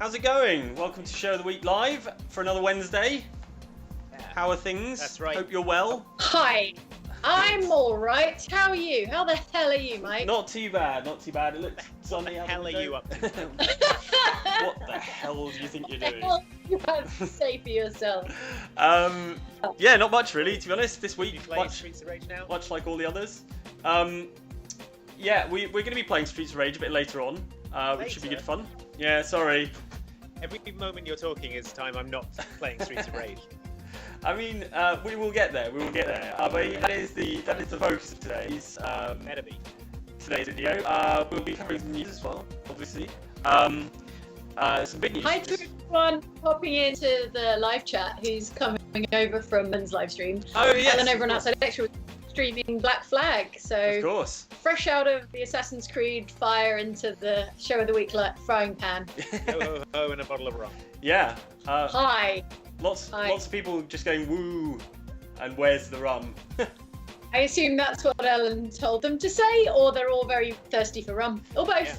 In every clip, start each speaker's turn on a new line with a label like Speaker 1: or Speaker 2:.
Speaker 1: How's it going? Welcome to Show of the Week Live for another Wednesday. How are things?
Speaker 2: That's right.
Speaker 1: Hope you're well.
Speaker 3: Hi, I'm all right. How are you? How the hell are you, mate?
Speaker 1: Not too bad, not too bad. It looks sunny out the
Speaker 2: What the hell are
Speaker 1: window.
Speaker 2: you up to?
Speaker 1: What the hell do you think you're
Speaker 3: What the
Speaker 1: doing?
Speaker 3: hell you have to say for yourself?
Speaker 1: Yeah, not much really, to be honest. This
Speaker 2: You
Speaker 1: week,
Speaker 2: playing Streets of Rage now?
Speaker 1: much like all the others. Yeah, we're going to be playing Streets of Rage a bit later on, which should be
Speaker 2: Later?
Speaker 1: good fun. Yeah, sorry.
Speaker 2: Every moment you're talking is time I'm not playing Streets of Rage.
Speaker 1: I mean, we will get there. We will get there. But that is the focus of today's
Speaker 2: Better be.
Speaker 1: video. We'll be covering some news as well, obviously. Some big news.
Speaker 3: Hi to everyone popping into the live chat who's coming over from Men's live stream.
Speaker 1: Oh yes.
Speaker 3: And then everyone outside Extra was streaming Black Flag.
Speaker 1: Of
Speaker 3: So
Speaker 1: course.
Speaker 3: fresh out of the Assassin's Creed fire into the Show of the Week frying pan.
Speaker 2: Ho, ho, ho, and a bottle of rum.
Speaker 1: Yeah.
Speaker 3: Hi.
Speaker 1: Lots
Speaker 3: Hi.
Speaker 1: of people just going woo, and where's the rum?
Speaker 3: I assume that's what Ellen told them to say, or they're all very thirsty for rum, or both.
Speaker 2: Yeah.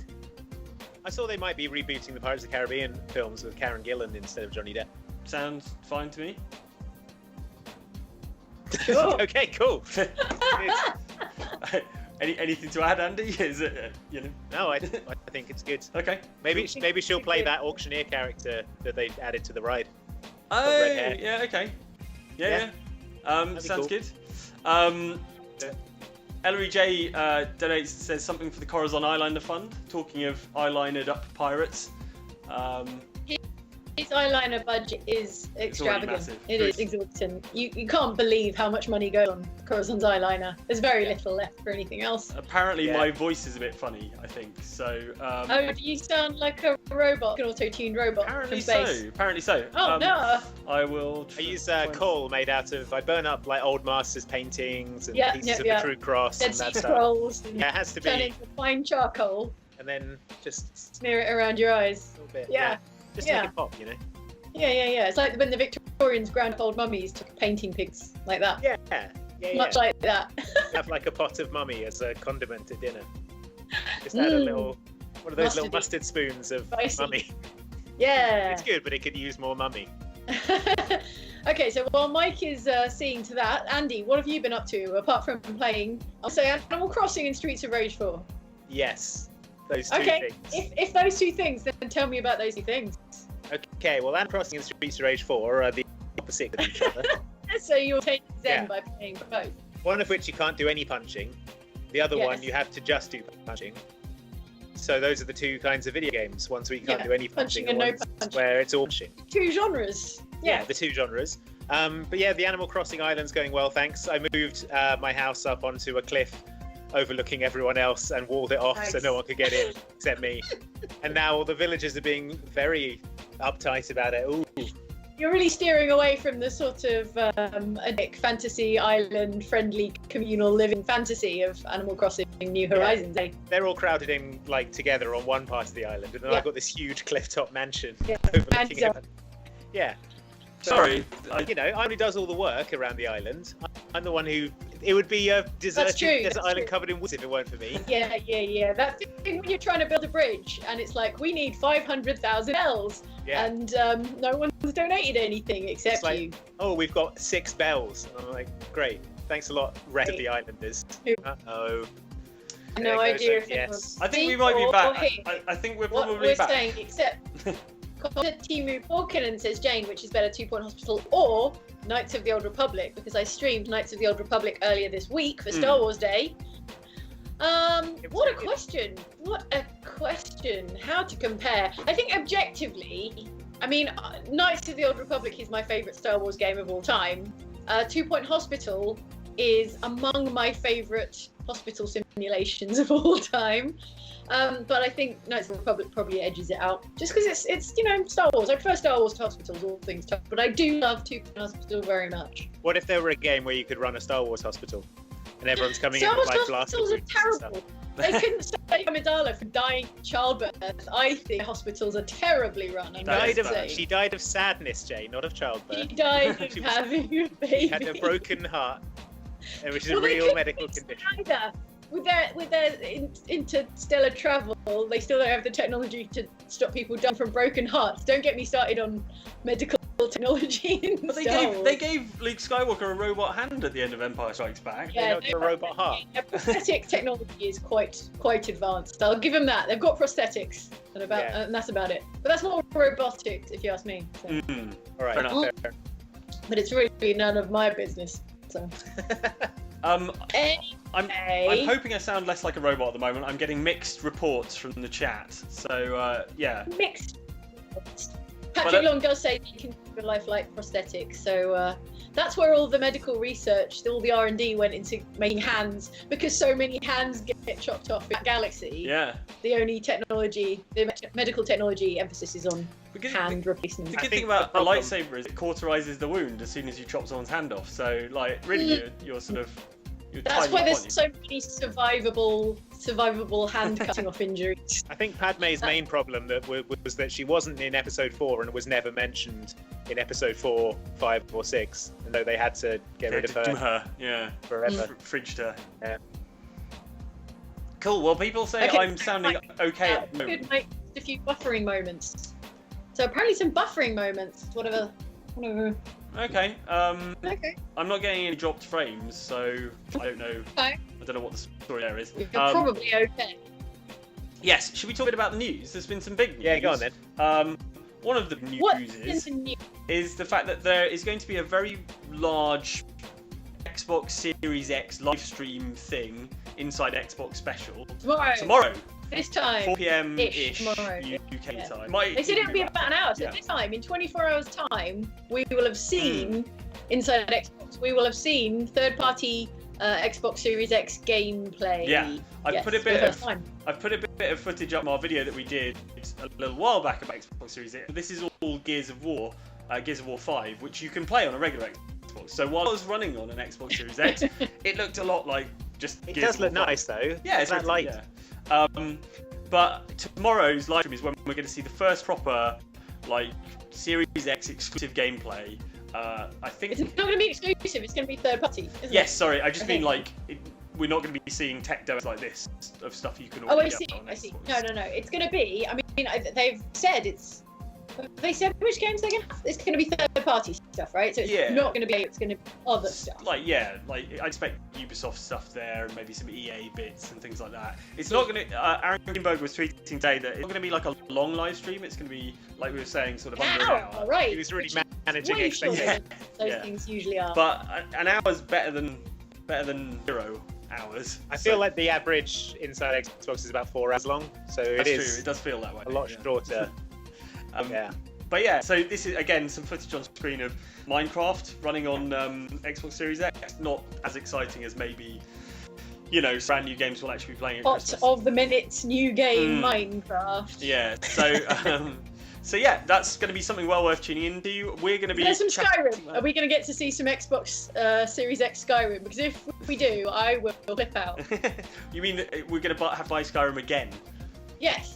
Speaker 2: I saw they might be rebooting the Pirates of the Caribbean films with Karen Gillan instead of Johnny Depp.
Speaker 1: Sounds fine to me.
Speaker 3: Sure.
Speaker 2: Okay, cool. Good.
Speaker 1: Anything to add, Andy? Is it
Speaker 2: No, I think it's good.
Speaker 1: Okay.
Speaker 2: Maybe she'll play that auctioneer character that they added to the ride.
Speaker 1: Oh,
Speaker 2: red hair.
Speaker 1: yeah, okay. Yeah.
Speaker 2: That'd be
Speaker 1: Sounds
Speaker 2: cool.
Speaker 1: good.
Speaker 2: Yeah.
Speaker 1: Ellery J donates, says something for the Corazon Eyeliner Fund. Talking of eyelinered up pirates.
Speaker 3: His eyeliner budget is extravagant.
Speaker 1: massive.
Speaker 3: It is exorbitant. You can't believe how much money goes on Corazon's eyeliner. There's very little left for anything else.
Speaker 1: Apparently,
Speaker 2: Yeah.
Speaker 1: my voice is a bit funny, I think. So.
Speaker 3: Oh, do you sound like a robot, an auto-tuned robot
Speaker 1: Apparently
Speaker 3: from space?
Speaker 1: so. Apparently so.
Speaker 3: Oh, no.
Speaker 1: I will.
Speaker 2: I use coal made out of. I burn up like old masters' paintings and
Speaker 3: Yeah,
Speaker 2: pieces of
Speaker 3: yeah.
Speaker 2: the True Cross
Speaker 3: Dead
Speaker 2: and
Speaker 3: Sea
Speaker 2: that stuff.
Speaker 3: Scrolls and
Speaker 2: Yeah, it has to
Speaker 3: turn
Speaker 2: be.
Speaker 3: into fine charcoal,
Speaker 2: And then just
Speaker 3: smear it around your eyes.
Speaker 2: a little bit.
Speaker 3: Yeah.
Speaker 2: Just
Speaker 3: Yeah.
Speaker 2: make it pop, you know.
Speaker 3: Yeah. It's like when the Victorians ground up old mummies took painting pigs like that.
Speaker 2: Yeah.
Speaker 3: Much like that.
Speaker 2: Have like a pot of mummy as a condiment to dinner. Just add a little, one of those little
Speaker 3: Mustardy.
Speaker 2: mustard spoons of
Speaker 3: Spicy.
Speaker 2: mummy.
Speaker 3: Yeah.
Speaker 2: It's good, but it could use more mummy.
Speaker 3: Okay, so while Mike is seeing to that, Andy, what have you been up to apart from playing, I'll say, Animal Crossing and Streets of Rage 4?
Speaker 2: Yes, those two
Speaker 3: Okay,
Speaker 2: things.
Speaker 3: if those two things, then tell me about those two things.
Speaker 2: Okay, well, Animal Crossing and Streets of Rage 4 are the opposite of each other.
Speaker 3: So you'll take Zen
Speaker 2: Yeah.
Speaker 3: by playing both.
Speaker 2: One of which you can't do any punching. The other
Speaker 3: Yes.
Speaker 2: one you have to just do punching. So those are the two kinds of video games. Ones where you can't
Speaker 3: Yeah,
Speaker 2: do any
Speaker 3: punching
Speaker 2: punching,
Speaker 3: and no
Speaker 2: ones
Speaker 3: punching.
Speaker 2: where it's all punching.
Speaker 3: Two genres.
Speaker 2: Yeah, the two genres. But yeah, the Animal Crossing island's going well, thanks. I moved my house up onto a cliff overlooking everyone else and walled it off so
Speaker 3: Nice.
Speaker 2: no one could get in except me. And now all the villagers are being very uptight about it. Ooh.
Speaker 3: You're really steering away from the sort of Epic fantasy island friendly communal living fantasy of Animal Crossing New Horizons. Eh?
Speaker 2: They're all crowded in like together on one part of the island, and then
Speaker 3: Yeah.
Speaker 2: I've got this huge cliff-top mansion
Speaker 3: Yeah.
Speaker 2: overlooking
Speaker 3: And,
Speaker 2: it. Yeah. So,
Speaker 1: Sorry.
Speaker 2: you know, I'm who does all the work around the island. I'm the one who. It would be a deserted
Speaker 3: true,
Speaker 2: desert
Speaker 3: that's
Speaker 2: island
Speaker 3: true.
Speaker 2: covered in woods if it weren't for me.
Speaker 3: Yeah. That thing when you're trying to build a bridge and it's like, we need 500,000 bells,
Speaker 2: Yeah.
Speaker 3: and no one's donated anything except
Speaker 2: It's like-
Speaker 3: you.
Speaker 2: Oh, we've got 6 bells. And I'm like, great. Tthanks a lot, rest of the islanders.
Speaker 3: Who?
Speaker 2: Uh-oh.
Speaker 3: No
Speaker 2: there
Speaker 3: idea
Speaker 2: goes
Speaker 3: if
Speaker 2: a
Speaker 3: anyone's
Speaker 2: yes.
Speaker 1: I think we
Speaker 3: seen
Speaker 1: might be
Speaker 3: or
Speaker 1: back.
Speaker 3: heard
Speaker 1: I think we're
Speaker 3: what
Speaker 1: probably
Speaker 3: we're
Speaker 1: back.
Speaker 3: saying, except Timu Porkinen says Jane, which is better, 2 Point Hospital or Knights of the Old Republic, because I streamed Knights of the Old Republic earlier this week for Star Wars Day. What a
Speaker 2: very good.
Speaker 3: question! What a question! How to compare? I think objectively, I mean, Knights of the Old Republic is my favourite Star Wars game of all time. 2 Point Hospital is among my favourite hospital simulations of all time. But I think Knights of the Republic probably edges it out, just because it's Star Wars. I prefer Star Wars to Hospitals, all things tough, but I do love 2 Point Hospital very much.
Speaker 2: What if there were a game where you could run a Star Wars hospital? And everyone's coming
Speaker 3: Star
Speaker 2: in with
Speaker 3: Wars
Speaker 2: like blaster
Speaker 3: hospitals are
Speaker 2: boots and stuff.
Speaker 3: terrible. They couldn't save Amidala for dying in childbirth. I think hospitals are terribly run.
Speaker 2: She died of sadness, Jay, not of childbirth.
Speaker 3: She died of
Speaker 2: She was-
Speaker 3: having a baby.
Speaker 2: She had a broken heart, which is
Speaker 3: Well,
Speaker 2: a
Speaker 3: they
Speaker 2: real
Speaker 3: couldn't
Speaker 2: medical
Speaker 3: fix
Speaker 2: condition.
Speaker 3: it either. with their interstellar travel, they still don't have the technology to stop people dying from broken hearts. Don't get me started on medical technology in
Speaker 1: But
Speaker 3: Star Wars.
Speaker 1: they gave Luke Skywalker a robot hand at the end of Empire Strikes Back.
Speaker 2: They got a robot heart.
Speaker 3: Yeah, prosthetic technology is quite advanced. I'll give them that. They've got prosthetics, and that's about it. But that's more robotics, if you ask me. So.
Speaker 2: All right,
Speaker 1: Fair enough.
Speaker 2: fair.
Speaker 3: But it's really none of my business. So.
Speaker 1: I'm
Speaker 3: Anyway.
Speaker 1: hoping I sound less like a robot at the moment. I'm getting mixed reports from the chat. So yeah.
Speaker 3: Mixed. Patrick Long does say he can live a life like prosthetics, so that's where all the medical research, all the R&D went into making hands, because so many hands get chopped off in that galaxy.
Speaker 1: Yeah.
Speaker 3: The only technology, the medical technology emphasis is on hand replacement.
Speaker 1: The good thing about a lightsaber is it cauterizes the wound as soon as you chop someone's hand off. So like really you're sort of
Speaker 3: that's why there's so many survivable hand cutting off injuries.
Speaker 2: I think Padme's main problem was that she wasn't in episode 4 and was never mentioned in episode 4, 5, or 6, and though they had to get rid of her.
Speaker 1: Yeah.
Speaker 2: Forever.
Speaker 1: Fridged her.
Speaker 2: Yeah.
Speaker 1: Cool. Well, people say
Speaker 3: Okay,
Speaker 1: I'm sounding okay at the moment.
Speaker 3: Could make a few buffering moments. So apparently some buffering moments. Whatever.
Speaker 1: Okay.
Speaker 3: Okay.
Speaker 1: I'm not getting any dropped frames, so I don't know.
Speaker 3: Okay.
Speaker 1: I don't know what the story there is.
Speaker 3: You're probably okay.
Speaker 1: Yes. Should we talk a bit about the news? There's been some big news.
Speaker 2: Yeah, go on then.
Speaker 1: One of the news is the fact that there is going to be a very large Xbox Series X live stream thing inside Xbox Special tomorrow.
Speaker 3: This time.
Speaker 1: 4 p.m.-ish
Speaker 3: tomorrow.
Speaker 1: UK time.
Speaker 3: They said it would be about an hour. So this time, in 24 hours' time, we will have seen inside Xbox. We will have seen third-party Xbox Series X gameplay.
Speaker 1: Yeah, I've put a bit of footage up in our video that we did a little while back about Xbox Series X. This is all Gears of War 5, which you can play on a regular Xbox. So while I was running on an Xbox Series X, it looked a lot like just.
Speaker 2: It
Speaker 1: Gears
Speaker 2: does
Speaker 1: of
Speaker 2: look
Speaker 1: War 5.
Speaker 2: nice though.
Speaker 1: Yeah, it's
Speaker 2: that light.
Speaker 1: Yeah. But tomorrow's live stream is when we're going to see the first proper like Series X exclusive gameplay. I think
Speaker 3: it's not going to be exclusive. It's going to be third party.
Speaker 1: Yes, sorry. I just mean like we're not going to be seeing tech demos like this of stuff you can already get on
Speaker 3: I see.
Speaker 1: Xbox.
Speaker 3: No. It's going to be. I mean, they've said it's. They said which games they're going to have. It's going to be third-party stuff, right? So it's not going to be. It's going to be other stuff.
Speaker 1: I expect Ubisoft stuff there, and maybe some EA bits and things like that. It's not going to. Aaron Greenberg was tweeting today that it's not going to be like a long live stream. It's going to be like we were saying, sort of under an hour.
Speaker 3: Right.
Speaker 2: He was really managing
Speaker 3: Way shorter than
Speaker 2: expectations.
Speaker 3: those things usually are.
Speaker 1: But an hour's better than 0 hours.
Speaker 2: I feel like the average inside Xbox is about 4 hours long, so
Speaker 1: That's
Speaker 2: it is
Speaker 1: true. It does feel that way.
Speaker 2: a lot shorter. Yeah.
Speaker 1: But yeah, so this is again some footage on screen of Minecraft running on Xbox Series X. Not as exciting as maybe, brand new games we'll actually be playing at Christmas.
Speaker 3: Of the minutes new game Minecraft.
Speaker 1: Yeah, so yeah, that's going to be something well worth tuning into. We're going to be.
Speaker 3: There's some Skyrim. Are we going to get to see some Xbox Series X Skyrim? Because if we do, I will flip out.
Speaker 1: You mean that we're going to have to buy Skyrim again?
Speaker 3: Yes.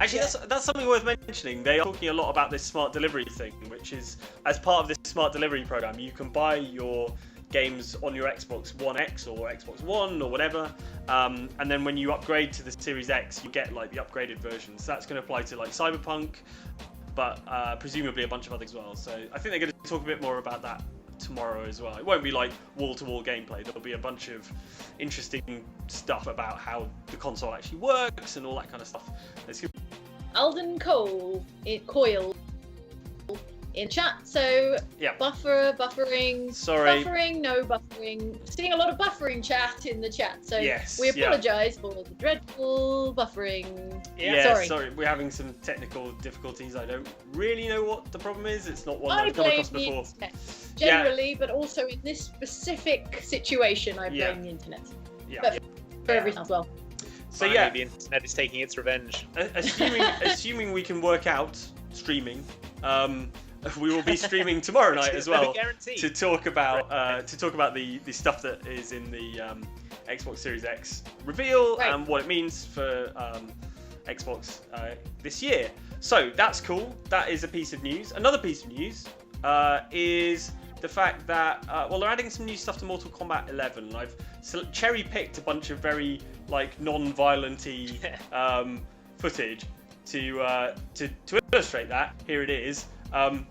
Speaker 1: Actually, that's something worth mentioning. They are talking a lot about this smart delivery thing, which is as part of this smart delivery program, you can buy your games on your Xbox One X or Xbox One or whatever, and then when you upgrade to the Series X, you get like the upgraded version. So that's going to apply to like Cyberpunk, but presumably a bunch of others as well. So I think they're going to talk a bit more about that tomorrow as well. It won't be like wall-to-wall gameplay. There'll be a bunch of interesting stuff about how the console actually works and all that kind of stuff.
Speaker 3: Alden Coyle in chat. So buffering.
Speaker 1: Sorry.
Speaker 3: Buffering, no buffering. Seeing a lot of buffering chat in the chat. So
Speaker 1: yes,
Speaker 3: we apologise for the dreadful buffering.
Speaker 1: Yeah, sorry. We're having some technical difficulties. I don't really know what the problem is. It's not one I've come across before.
Speaker 3: Generally, but also in this specific situation, I blame the internet.
Speaker 1: Yeah.
Speaker 3: But for everything as well.
Speaker 2: So the internet is taking its revenge.
Speaker 1: Assuming we can work out streaming, we will be streaming tomorrow night as well to talk about the stuff that is in the Xbox Series X reveal and what it means for Xbox this year. So that's cool. That is a piece of news. Another piece of news is the fact that they're adding some new stuff to Mortal Kombat 11. I've cherry-picked a bunch of very like non-violent-y footage to illustrate that. Here it is.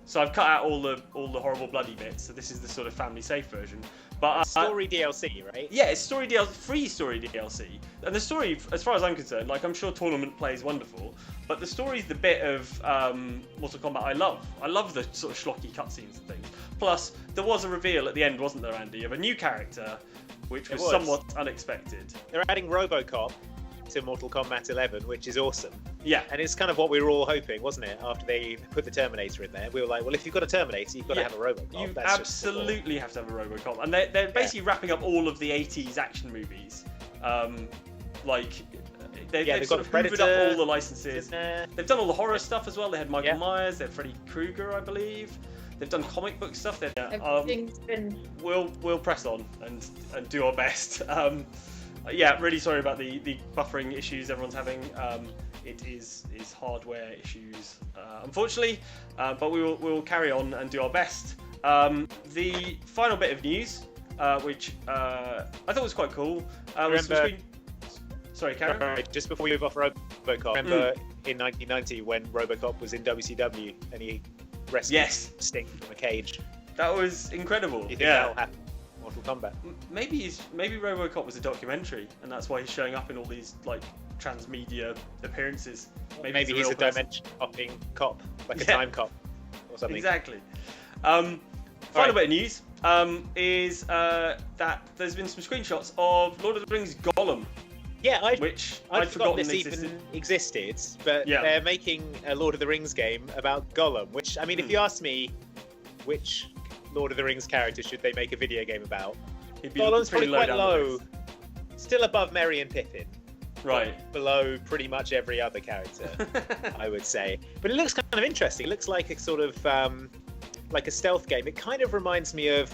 Speaker 1: So I've cut out all the horrible bloody bits. So this is the sort of family-safe version. But
Speaker 2: story DLC, right?
Speaker 1: Yeah, it's free story DLC. And the story, as far as I'm concerned, like I'm sure tournament play is wonderful, but the story's the bit of Mortal Kombat I love. I love the sort of schlocky cutscenes and things. Plus, there was a reveal at the end, wasn't there, Andy, of a new character, which was somewhat unexpected.
Speaker 2: They're adding RoboCop to Mortal Kombat 11, which is awesome.
Speaker 1: Yeah.
Speaker 2: And it's kind of what we were all hoping, wasn't it? After they put the Terminator in there, we were like, well, if you've got a Terminator, you've got to have a RoboCop.
Speaker 1: You
Speaker 2: That's
Speaker 1: absolutely have to have a RoboCop. And they're basically wrapping up all of the 80s action movies. They've sort of hoovered up all the licenses. They've done all the horror stuff as well. They had Michael Myers, they had Freddy Krueger, I believe. They've done comic book stuff.
Speaker 3: Everything's been...
Speaker 1: We'll press on and do our best. Really sorry about the buffering issues everyone's having. It is hardware issues, unfortunately, but we will carry on and do our best. The final bit of news, which I thought was quite cool, was Sorry, Karen?
Speaker 2: Right, just before we move off RoboCop, remember in 1990 when RoboCop was in WCW and he rescued Sting from a cage?
Speaker 1: That was incredible.
Speaker 2: Do you think that'll happen in Mortal Kombat?
Speaker 1: Maybe RoboCop was a documentary, and that's why he's showing up in all these like transmedia appearances.
Speaker 2: Maybe he's a dimension-hopping cop, like a time cop or something.
Speaker 1: Exactly. Final bit of news is that there's been some screenshots of Lord of the Rings Gollum.
Speaker 2: Yeah, I'd
Speaker 1: forgotten
Speaker 2: this even existed, but they're making a Lord of the Rings game about Gollum, which, I mean, if you ask me which Lord of the Rings character should they make a video game about, Gollum's probably quite low, still above Merry and Pippin.
Speaker 1: Right.
Speaker 2: Below pretty much every other character, I would say. But it looks kind of interesting. It looks like a sort of, like a stealth game. It kind of reminds me of,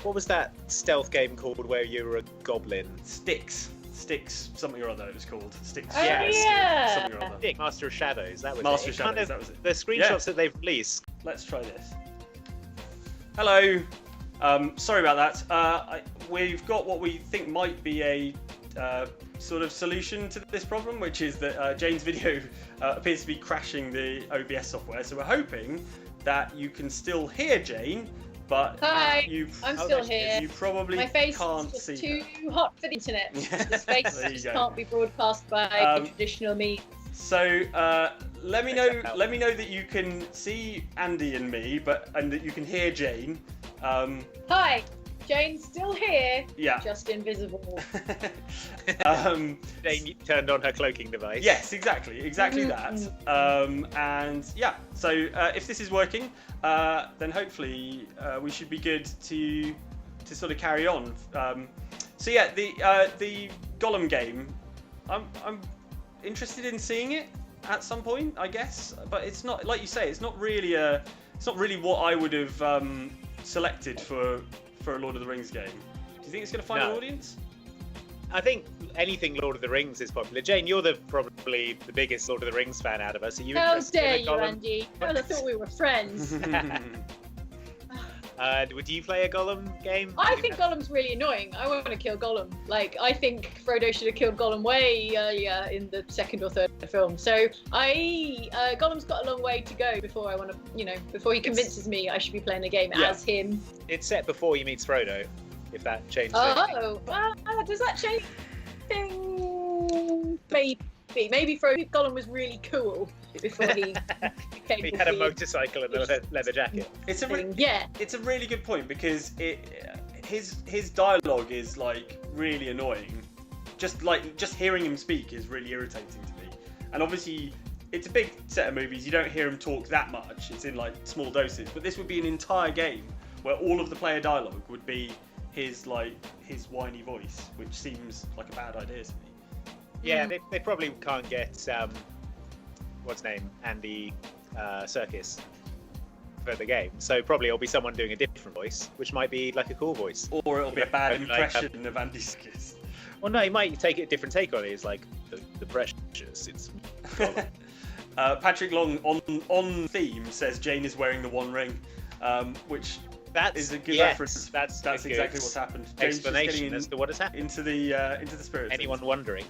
Speaker 2: what was that stealth game called where you were a goblin?
Speaker 1: Sticks, something or other it was called. Sticks.
Speaker 3: Oh, yeah.
Speaker 1: Something or other.
Speaker 2: Stick, Master of Shadows, that was
Speaker 1: Master
Speaker 2: it.
Speaker 1: of Shadows, that was it.
Speaker 2: The screenshots that they've released.
Speaker 1: Let's try this. Hello. Sorry about that. We've got what we think might be a sort of solution to this problem, which is that Jane's video appears to be crashing the OBS software. So we're hoping that you can still hear Jane, but
Speaker 3: I'm still here.
Speaker 1: You probably
Speaker 3: My face
Speaker 1: can't
Speaker 3: is
Speaker 1: see
Speaker 3: just too
Speaker 1: her.
Speaker 3: hot for the internet. The space just can't be broadcast by traditional means.
Speaker 1: So let me know that you can see Andy and me, and that you can hear Jane.
Speaker 3: Hi, Jane's still here.
Speaker 1: Yeah.
Speaker 3: Just invisible.
Speaker 2: Jane turned on her cloaking device.
Speaker 1: Yes, exactly that. And yeah, so if this is working, then hopefully we should be good to sort of carry on. So yeah, the Gollum game, I'm interested in seeing it at some point, I guess. But it's not, like you say, it's not really what I would have selected for a Lord of the Rings game. Do you think it's going to find an audience?
Speaker 2: I think anything Lord of the Rings is popular. Jane, you're probably the biggest Lord of the Rings fan out of us. Are you
Speaker 3: How
Speaker 2: interested
Speaker 3: dare
Speaker 2: in
Speaker 3: you, Andy? Well, I thought we were friends.
Speaker 2: Would you play a Gollum game?
Speaker 3: I think Gollum's really annoying. I want to kill Gollum. Like, I think Frodo should have killed Gollum way earlier in the second or third film. So Gollum's got a long way to go before I want to, before he convinces me I should be playing a game as him.
Speaker 2: It's set before he meets Frodo, if that changes.
Speaker 3: Oh, does that change things? Maybe Gollum was really cool before he became.
Speaker 2: He had a motorcycle and a leather jacket.
Speaker 1: It's a really good point, because his dialogue is like really annoying. Just hearing him speak is really irritating to me. And obviously, it's a big set of movies. You don't hear him talk that much. It's in like small doses. But this would be an entire game where all of the player dialogue would be his whiny voice, which seems like a bad idea to me.
Speaker 2: Yeah, they probably can't get what's his name, Andy Serkis for the game. So probably it'll be someone doing a different voice, which might be like a cool voice.
Speaker 1: Or it'll be a bad impression of Andy Serkis.
Speaker 2: Well, no, he might take a different take on it. It's like the precious. It's
Speaker 1: Patrick Long on theme says Jane is wearing the One Ring, which is a good reference.
Speaker 2: That's
Speaker 1: exactly what's happened.
Speaker 2: James explanation as to what has happened.
Speaker 1: Into the spirits.
Speaker 2: Anyone wondering?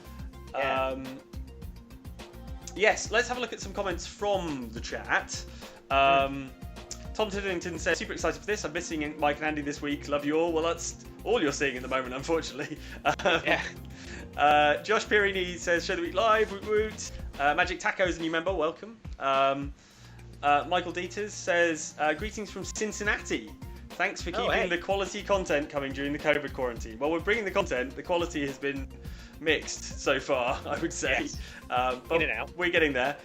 Speaker 1: Yes, let's have a look at some comments from the chat. Tom Tiddington says, super excited for this. I'm missing Mike and Andy this week. Love you all. Well, that's all you're seeing at the moment, unfortunately. Josh Pierini says, show the week live. Woot woot. Magic Taco's a new member. Welcome. Michael Dieters says, greetings from Cincinnati. Thanks for keeping the quality content coming during the COVID quarantine. Well, we're bringing the content. The quality has been mixed so far, I would say.
Speaker 2: Yes.
Speaker 1: But
Speaker 2: In and out.
Speaker 1: we're getting there.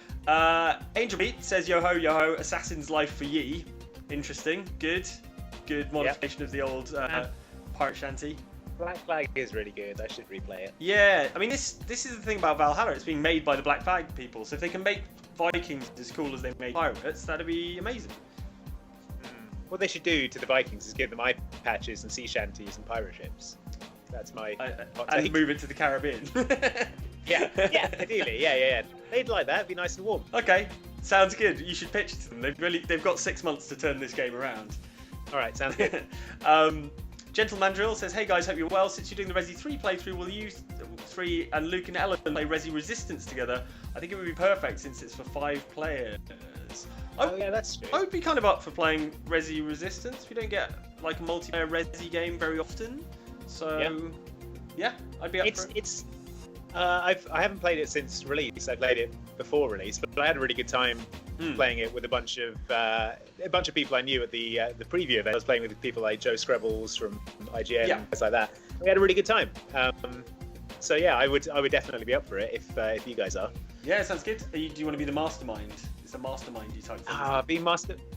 Speaker 1: Angel Beat says, yo ho, Assassin's Life for Ye. Interesting. Good modification of the old pirate shanty.
Speaker 2: Black Flag is really good. I should replay it.
Speaker 1: Yeah, I mean, this is the thing about Valhalla. It's being made by the Black Flag people. So if they can make Vikings as cool as they made pirates, that'd be amazing.
Speaker 2: What they should do to the Vikings is give them eye patches and sea shanties and pirate ships. That's my
Speaker 1: and move it to the Caribbean.
Speaker 2: yeah, ideally, yeah. They'd like that. It'd be nice and warm.
Speaker 1: Okay, sounds good. You should pitch it to them. They've got 6 months to turn this game around.
Speaker 2: All right, sounds good.
Speaker 1: Gentle Mandrill says, hey guys, hope you're well. Since you're doing the Resi 3 playthrough, will you 3 and Luke and Ellen play Resi Resistance together? I think it would be perfect since it's for 5 players.
Speaker 2: Yeah, that's true.
Speaker 1: I would be kind of up for playing Resi Resistance. We don't get like a multiplayer Resi game very often. So, yeah I'd be up for it.
Speaker 2: I haven't played it since release. I played it before release, but I had a really good time playing it with a bunch of people I knew at the preview event. I was playing with people like Joe Screbbles from IGN and things like that. We had a really good time. So yeah, I would definitely be up for it if you guys are.
Speaker 1: Yeah, sounds good. Do you want to be the mastermind? It's a mastermindy type thing.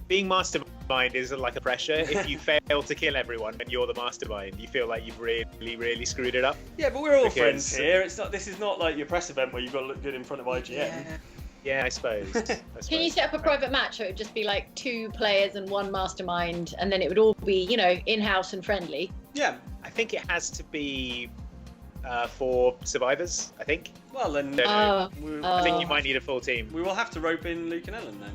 Speaker 2: Being mastermind is like a pressure. If you fail to kill everyone and you're the mastermind, you feel like you've really screwed it up.
Speaker 1: Yeah, but we're all friends here. This is not like your press event where you've got to look good in front of IGN.
Speaker 2: Yeah, I suppose.
Speaker 3: Can you set up a private match so it would just be like 2 players and 1 mastermind, and then it would all be, in-house and friendly?
Speaker 1: Yeah.
Speaker 2: I think it has to be for survivors, I think.
Speaker 1: Well, then
Speaker 2: I think you might need a full team.
Speaker 1: We will have to rope in Luke and Ellen then.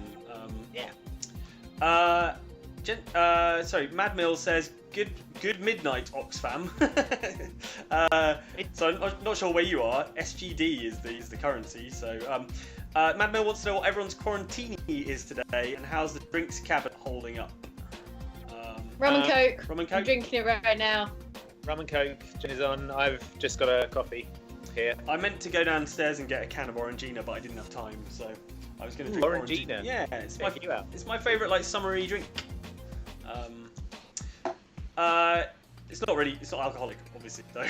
Speaker 1: Sorry, Mad Mill says, good midnight, Oxfam. So I'm not sure where you are. SGD is the currency. So Mad Mill wants to know what everyone's quarantini is today and how's the drinks cabinet holding up.
Speaker 3: Rum and Coke.
Speaker 1: Rum and Coke.
Speaker 3: I'm drinking it right now.
Speaker 2: Rum and Coke, gin is on. I've just got a coffee here.
Speaker 1: I meant to go downstairs and get a can of Orangina, but I didn't have time, so I was going to drink Orangina. Yeah, it's my favourite like summery drink. It's not alcoholic, obviously though.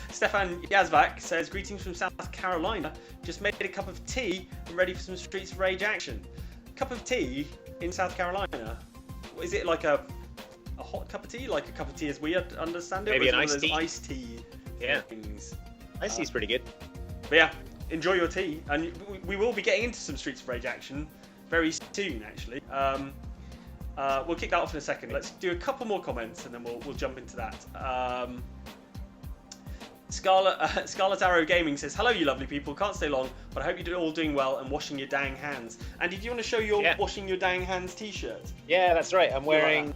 Speaker 1: Stefan Yazbak says, greetings from South Carolina. Just made a cup of tea and ready for some Streets of Rage action. Cup of tea in South Carolina. Is it like a hot cup of tea? Like a cup of tea as we understand it?
Speaker 2: Maybe an iced tea.
Speaker 1: Iced tea things.
Speaker 2: Iced tea's pretty good.
Speaker 1: But yeah, enjoy your tea. And we will be getting into some Streets of Rage action very soon, actually. We'll kick that off in a second. Let's do a couple more comments and then we'll jump into that. Scarlet Arrow Gaming says, hello you lovely people, can't stay long, but I hope you're all doing well and washing your dang hands. Andy, do you want to show your washing your dang hands t-shirt?
Speaker 2: Yeah, that's right. I'm wearing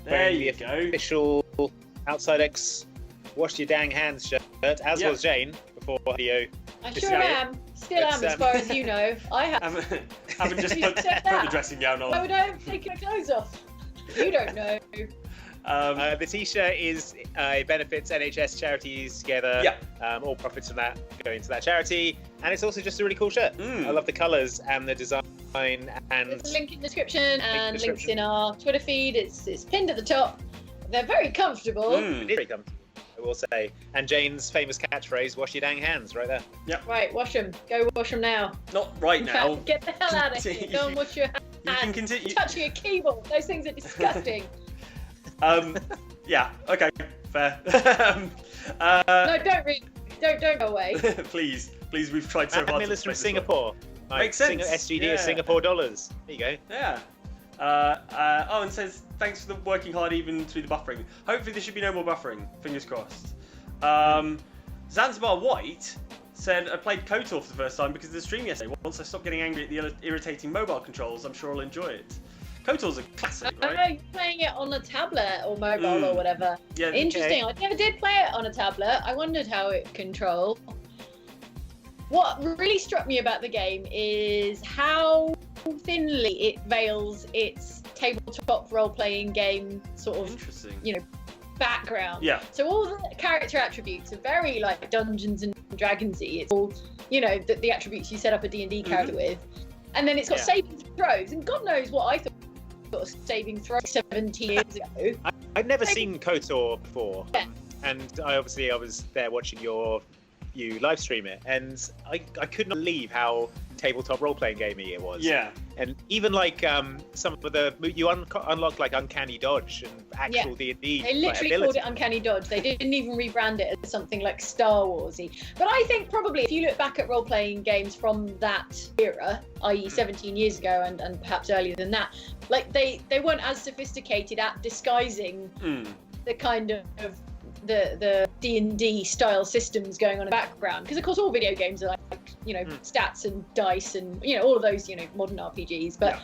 Speaker 2: the official OutsideX Wash Your Dang Hands shirt, as was Jane before the video.
Speaker 3: I sure am. Still am, as far as you know. I
Speaker 1: haven't just put the dressing gown on.
Speaker 3: Why would I have taken my clothes off? You don't know.
Speaker 2: The t-shirt it benefits NHS charities together. Yeah. All profits from that go into that charity, and it's also just a really cool shirt. I love the colours and the design. And
Speaker 3: there's a link in the description and links in our Twitter feed. It's pinned at the top. They're very comfortable.
Speaker 2: It is very comfortable, I will say. And Jane's famous catchphrase, wash your dang hands, right there.
Speaker 1: Yep.
Speaker 3: Right, wash them. Go wash them now.
Speaker 1: Not right now.
Speaker 3: Get the hell out of here. Go and wash your hands.
Speaker 1: You can continue.
Speaker 3: Touching a keyboard. Those things are disgusting.
Speaker 1: Yeah, okay, fair.
Speaker 3: No, don't read. Don't go away.
Speaker 1: Please, we've tried so hard.
Speaker 2: Miller's from Singapore.
Speaker 1: Makes sense.
Speaker 2: SGD is Singapore dollars. There you go.
Speaker 1: Yeah. And says, thanks for the working hard even through the buffering. Hopefully there should be no more buffering. Fingers crossed. Zanzibar White said, I played KOTOR for the first time because of the stream yesterday. Once I stop getting angry at the irritating mobile controls, I'm sure I'll enjoy it. KOTOR's a classic, right?
Speaker 3: I know, you're playing it on a tablet or mobile or whatever.
Speaker 1: Yeah,
Speaker 3: interesting.
Speaker 2: okay.
Speaker 3: I never did play it on a tablet. I wondered how it controlled. What really struck me about the game is how thinly it veils its tabletop role-playing game sort of,
Speaker 1: interesting.
Speaker 3: background.
Speaker 1: Yeah.
Speaker 3: So all the character attributes are very like Dungeons and Dragons-y. It's all, the attributes you set up a D&D character with. And then it's got saving throws, and God knows what I thought of saving throws 70 years ago.
Speaker 2: I'd never seen KOTOR before,
Speaker 3: Yeah.
Speaker 2: and I was there watching you live stream it, and I could not believe how tabletop role-playing gamey it was.
Speaker 1: Yeah.
Speaker 2: And even like some of the you unlock like uncanny dodge and actual D&D.
Speaker 3: They literally called it Uncanny Dodge. They didn't even rebrand it as something like Star Warsy. But I think probably if you look back at role-playing games from that era, i.e. 17 years ago and perhaps earlier than that, like they weren't as sophisticated at disguising the kind of the D&D style systems going on in the background, because of course all video games are like stats and dice and all of those modern RPGs, but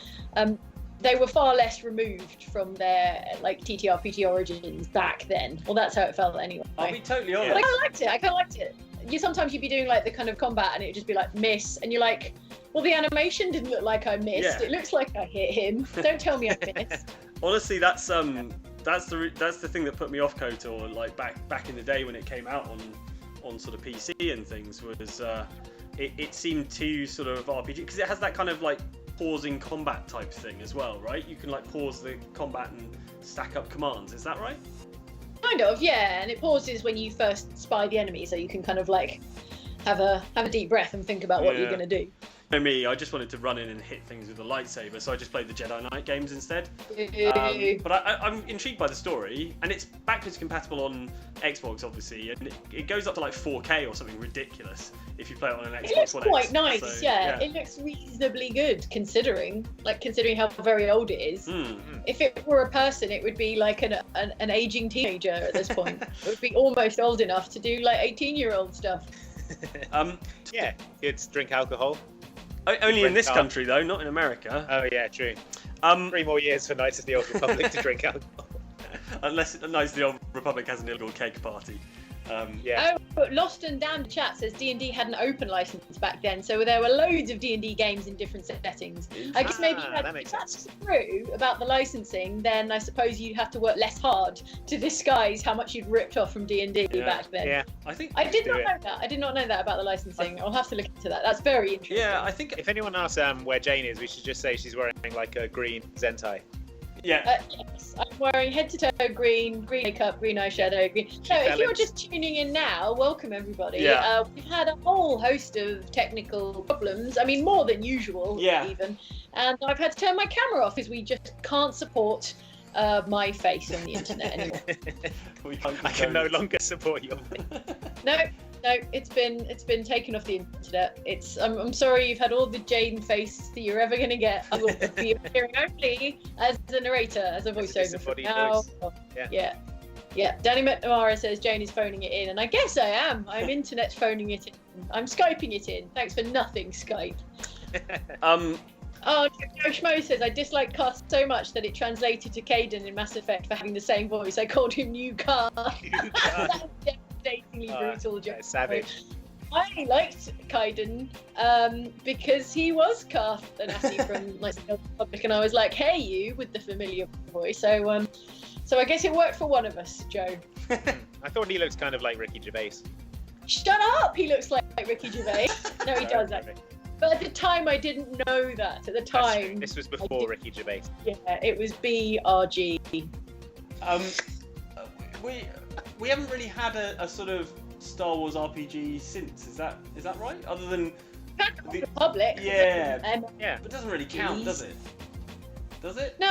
Speaker 3: they were far less removed from their like TTRPG origins back then. Well, that's how it felt anyway.
Speaker 1: I'll be totally honest.
Speaker 3: But I kind of liked it. Sometimes you'd be doing like the kind of combat and it'd just be like miss, and you're like, well, the animation didn't look like I missed.
Speaker 1: Yeah.
Speaker 3: It looks like I hit him. Don't tell me I missed.
Speaker 1: Honestly, that's the thing that put me off KOTOR, like back in the day when it came out on sort of PC and things, was it seemed too sort of RPG, because it has that kind of like pausing combat type thing as well, right? You can like pause the combat and stack up commands. Is that right?
Speaker 3: Kind of, yeah. And it pauses when you first spy the enemy, so you can kind of like have a deep breath and think about what you're going to do.
Speaker 1: For me, I just wanted to run in and hit things with a lightsaber, so I just played the Jedi Knight games instead. But I'm intrigued by the story, and it's backwards compatible on Xbox, obviously, and it goes up to like 4K or something ridiculous if you play it on an Xbox
Speaker 3: It looks
Speaker 1: One
Speaker 3: quite
Speaker 1: X.
Speaker 3: nice,
Speaker 1: So,
Speaker 3: yeah. It looks reasonably good considering how very old it is. If it were a person, it would be like an aging teenager at this point. It would be almost old enough to do like 18-year-old stuff.
Speaker 2: Yeah, you'd drink alcohol.
Speaker 1: Only in this country, though, not in America.
Speaker 2: Oh yeah, true. 3 more years for Knights of the Old Republic to drink alcohol.
Speaker 1: Unless Knights of the Old Republic has an illegal cake party.
Speaker 2: Yeah.
Speaker 3: Oh, but Lost and Damned chat says D&D had an open license back then, so there were loads of D&D games in different settings. I guess maybe if that's true about the licensing, then I suppose you'd have to work less hard to disguise how much you'd ripped off from D&D back then.
Speaker 2: Yeah.
Speaker 1: I
Speaker 3: did not know that. I did not know that about the licensing. I'll have to look into that. That's very interesting.
Speaker 1: Yeah, I think
Speaker 2: if anyone asks where Jane is, we should just say she's wearing like a green Zentai.
Speaker 1: Yeah.
Speaker 3: Yes, I'm wearing head to toe green makeup, green eyeshadow, green. So if you're just tuning in now, welcome everybody.
Speaker 1: Yeah.
Speaker 3: We've had a whole host of technical problems. I mean, more than usual, even. And I've had to turn my camera off because we just can't support my face on the internet anymore.
Speaker 2: I can no longer support your face.
Speaker 3: No, it's been taken off the internet. I'm sorry you've had all the Jane face that you're ever going to get. I will be appearing only as a narrator, as a voiceover from now. Yeah. Danny McNamara says Jane is phoning it in, and I guess I am. I'm internet phoning it in. I'm Skyping it in. Thanks for nothing, Skype. Oh, Joe Schmo says, I dislike Carter so much that it translated to Caden in Mass Effect for having the same voice. I called him New Car. That was devastatingly brutal, Joe.
Speaker 2: Savage.
Speaker 3: I liked Kaiden because he was Car Thanasi from like the Republic, and I was like, hey, you, with the familiar voice. So I guess it worked for one of us, Joe.
Speaker 2: I thought he looks kind of like Ricky Gervais.
Speaker 3: Shut up! He looks like Ricky Gervais. No, he does actually. But at the time, I didn't know that. At the time,
Speaker 2: this was before Ricky Gervais.
Speaker 3: Yeah, it was BRG.
Speaker 1: We haven't really had a sort of Star Wars RPG since. Is that right? Other than
Speaker 3: the Republic.
Speaker 1: Yeah.
Speaker 2: Yeah.
Speaker 1: But it doesn't really count, does it? Does it?
Speaker 3: No.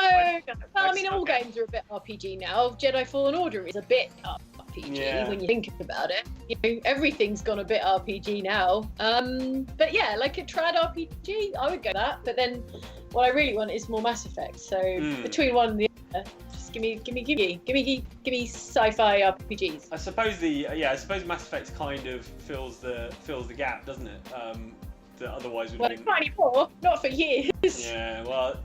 Speaker 3: Well, I mean, all games are a bit RPG now. Jedi Fallen Order is a bit RPG when you think about it. You know, everything's gone a bit RPG now. But yeah, like a trad RPG, I would go that. But then, what I really want is more Mass Effect. So between one and the other, just give me sci-fi RPGs.
Speaker 1: I suppose Mass Effect kind of fills the gap, doesn't it? That otherwise would have been.
Speaker 3: Not anymore. Not for years.
Speaker 1: Yeah. Well.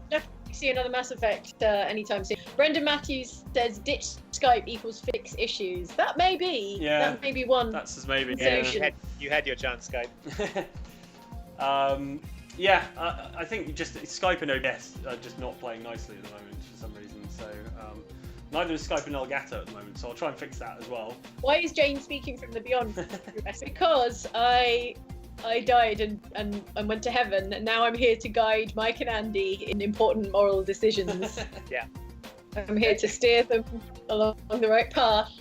Speaker 3: see another Mass Effect anytime soon. Brendan Matthews says ditch Skype equals fix issues. That may be.
Speaker 1: Yeah.
Speaker 3: That may be one.
Speaker 1: That's just maybe.
Speaker 3: Solution.
Speaker 2: You had your chance, Skype.
Speaker 1: Yeah, I think just Skype and OBS are just not playing nicely at the moment for some reason. So neither is Skype and Elgato at the moment. So I'll try and fix that as well.
Speaker 3: Why is Jane speaking from the beyond? Because I died and went to heaven, and now I'm here to guide Mike and Andy in important moral decisions.
Speaker 2: Yeah.
Speaker 3: I'm here to steer them along the right path.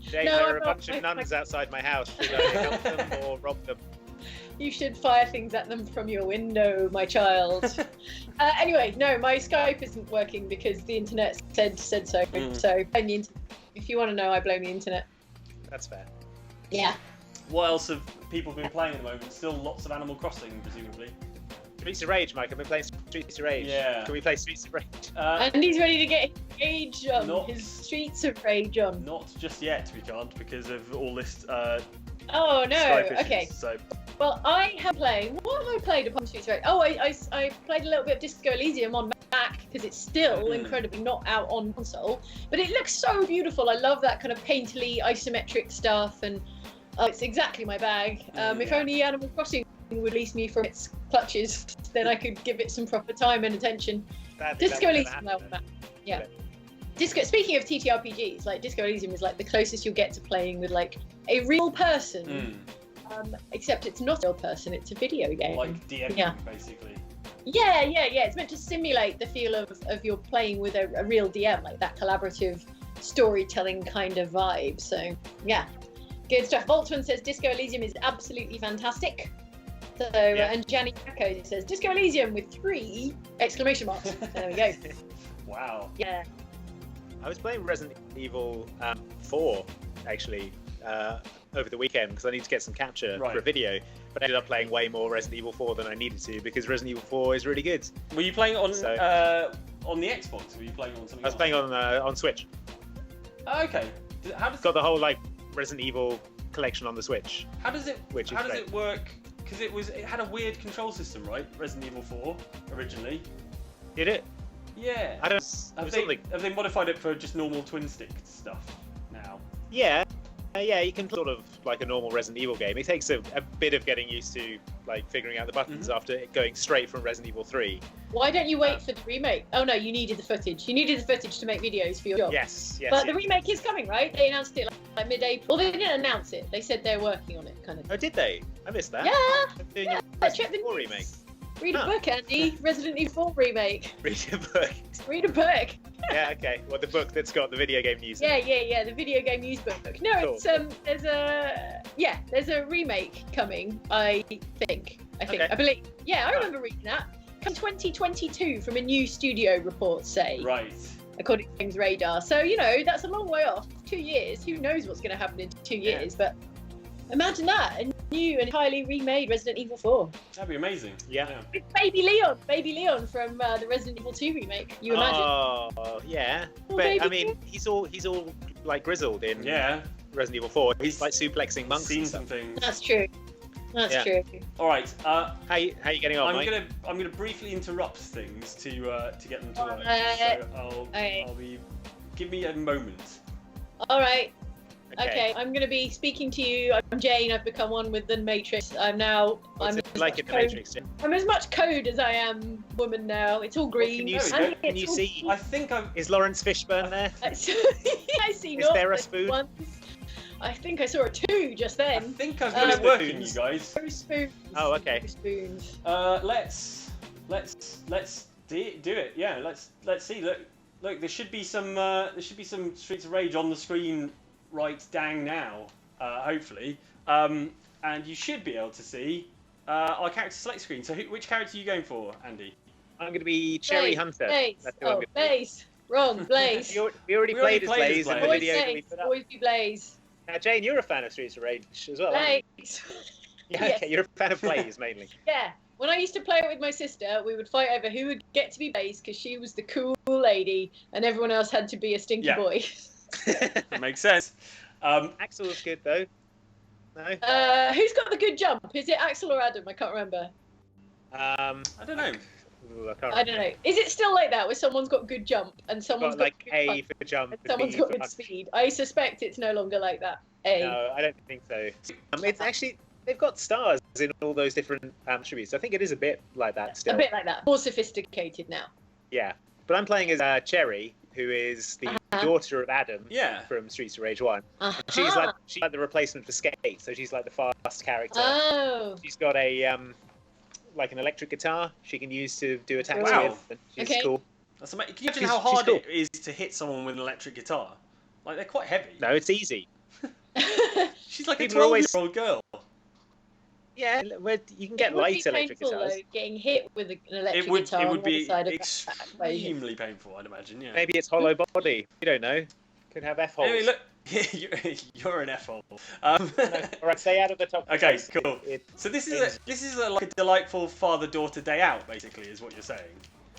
Speaker 2: Jane, there are a bunch of nuns outside my house. Should I help them or rob them?
Speaker 3: You should fire things at them from your window, my child. Anyway, no, my Skype isn't working because the internet said so. So blame the internet. If you want to know, I blame the internet.
Speaker 2: That's fair.
Speaker 3: Yeah.
Speaker 1: What else have people been playing at the moment? Still lots of Animal Crossing, presumably.
Speaker 2: Streets of Rage, Mike. I've been playing Streets of Rage.
Speaker 1: Yeah.
Speaker 2: Can we play Streets of Rage?
Speaker 3: And he's ready to get his rage on, his Streets of Rage on.
Speaker 1: Not just yet, we can't, because of all this
Speaker 3: Oh no,
Speaker 1: Skype issues,
Speaker 3: okay.
Speaker 1: So.
Speaker 3: Well, I have played. What have I played upon Streets of Rage? Oh, I played a little bit of Disco Elysium on Mac because it's still incredibly not out on console, but it looks so beautiful. I love that kind of painterly, isometric stuff, and it's exactly my bag. If only Animal Crossing would release me from its clutches, then I could give it some proper time and attention. Disco Elysium, yeah. Speaking of TTRPGs, like Disco Elysium is like the closest you'll get to playing with like a real person. Except it's not a real person, it's a video game.
Speaker 1: Like DMing, basically.
Speaker 3: Yeah. It's meant to simulate the feel of you're playing with a real DM, like that collaborative storytelling kind of vibe. So, yeah. Good stuff. Voltman says Disco Elysium is absolutely fantastic. So, and Janny Echo says Disco Elysium with 3 exclamation marks. So there we go.
Speaker 1: Wow.
Speaker 3: Yeah.
Speaker 2: I was playing Resident Evil 4, actually, over the weekend because I need to get some capture for a video, but I ended up playing way more Resident Evil 4 than I needed to because Resident Evil 4 is really good.
Speaker 1: Were you playing on the Xbox? Or were you playing on something
Speaker 2: I was playing on Switch.
Speaker 1: Okay. How does
Speaker 2: got the whole like Resident Evil collection on the Switch?
Speaker 1: How does it work? Because it had a weird control system, right? Resident Evil 4 originally.
Speaker 2: Did it?
Speaker 1: Yeah.
Speaker 2: I don't.
Speaker 1: Have they modified it for just normal twin stick stuff now?
Speaker 2: Yeah. You can sort of like a normal Resident Evil game. It takes a bit of getting used to like figuring out the buttons after going straight from Resident Evil 3.
Speaker 3: Why don't you wait for the remake? Oh no, you needed the footage. You needed the footage to make videos for your job.
Speaker 2: Yes.
Speaker 3: But the remake is coming, right? They announced it like mid-April. Well, they didn't announce it. They said they're working on it, kind of.
Speaker 2: Oh, did they? I missed that.
Speaker 3: Yeah.
Speaker 2: Resident Evil 4 remake.
Speaker 3: Read a book, Andy. Resident Evil 4 remake.
Speaker 2: Read a book.
Speaker 3: Read a book.
Speaker 2: Yeah, okay. Well, the book that's got the video game news.
Speaker 3: Yeah. The video game news book. No,
Speaker 2: cool.
Speaker 3: It's there's a remake coming. I think. I believe. Yeah, I remember reading that. Come 2022 from a new studio report say.
Speaker 1: Right.
Speaker 3: According to Games Radar. So that's a long way off. 2 years. Who knows what's going to happen in 2 years? But imagine that. New and entirely remade Resident Evil 4.
Speaker 1: That'd be amazing.
Speaker 3: Yeah. With Baby Leon from the Resident Evil 2 remake. You imagine?
Speaker 2: Oh, yeah.
Speaker 3: Oh,
Speaker 2: but I mean, he's all like grizzled in Resident Evil 4. He's like suplexing monks.
Speaker 1: Seen some things.
Speaker 3: That's true. That's true.
Speaker 1: All right.
Speaker 2: How you getting on, Mike?
Speaker 1: I'm gonna briefly interrupt things to get them to work. So I'll be. Give me a moment.
Speaker 3: All right. Okay, I'm going to be speaking to you. I'm Jane. I've become one with the Matrix. I'm
Speaker 2: like in the Matrix. Yeah.
Speaker 3: I'm as much code as I am woman now. It's all green.
Speaker 2: Can you see?
Speaker 1: I think Is
Speaker 2: Lawrence Fishburne there?
Speaker 3: I see.
Speaker 2: Is there a spoon?
Speaker 3: Once. I think I saw a 2 just then.
Speaker 1: I think I've got it working, you guys.
Speaker 3: 2 spoons.
Speaker 2: Oh, okay.
Speaker 3: 2 spoons.
Speaker 1: Let's do it. Yeah. Let's see. Look. There should be some Streets of Rage on the screen. Right dang now, hopefully, and you should be able to see our character select screen. So which character are you going for, Andy?
Speaker 2: I'm going to be Cherry Hunter.
Speaker 3: Blaze. Wrong, Blaze.
Speaker 2: we already played as Blaze in the video that we put up.
Speaker 3: Always be Blaze.
Speaker 2: Now, Jane, you're a fan of Streets of Rage as well,
Speaker 3: Blaze.
Speaker 2: Yeah, yes. Okay, you're a fan of Blaze mainly.
Speaker 3: Yeah. When I used to play it with my sister, we would fight over who would get to be Blaze because she was the cool lady and everyone else had to be a stinky boy.
Speaker 1: That makes sense.
Speaker 2: Axel was good though. No.
Speaker 3: Who's got the good jump? Is it Axel or Adam? I can't remember.
Speaker 1: I don't know.
Speaker 2: Ooh,
Speaker 3: I don't know. Is it still like that, where someone's got good jump and someone's
Speaker 2: got like
Speaker 3: good
Speaker 2: A
Speaker 3: punch,
Speaker 2: for jump,
Speaker 3: and
Speaker 2: and
Speaker 3: someone's
Speaker 2: B
Speaker 3: got
Speaker 2: for
Speaker 3: good
Speaker 2: punch.
Speaker 3: speed? I suspect it's no longer like that. A.
Speaker 2: No, I don't think so. It's actually they've got stars in all those different attributes. I think it is a bit like that still.
Speaker 3: A bit like that. More sophisticated now.
Speaker 2: Yeah, but I'm playing as Cherry, who is the daughter of Adam from Streets of Rage 1. She's like the replacement for Skate, so she's like the fast character.
Speaker 3: Oh.
Speaker 2: She's got a like an electric guitar she can use to do attacks with. And she's cool.
Speaker 1: That's amazing. Can you imagine how hard it is to hit someone with an electric guitar? Like, they're quite heavy.
Speaker 2: No, it's easy.
Speaker 1: She's like a 12-year-old girl.
Speaker 2: Yeah, you can get light electric guitars.
Speaker 3: Though, getting hit with an electric guitar.
Speaker 1: It would be
Speaker 3: side
Speaker 1: extremely painful, I'd imagine. Yeah.
Speaker 2: Maybe it's hollow body. You don't know. Could have F holes.
Speaker 1: Anyway, look, you're an F hole.
Speaker 2: All right, stay out of the top.
Speaker 1: Okay, cool. So this is like a delightful father-daughter day out, basically, is what you're saying.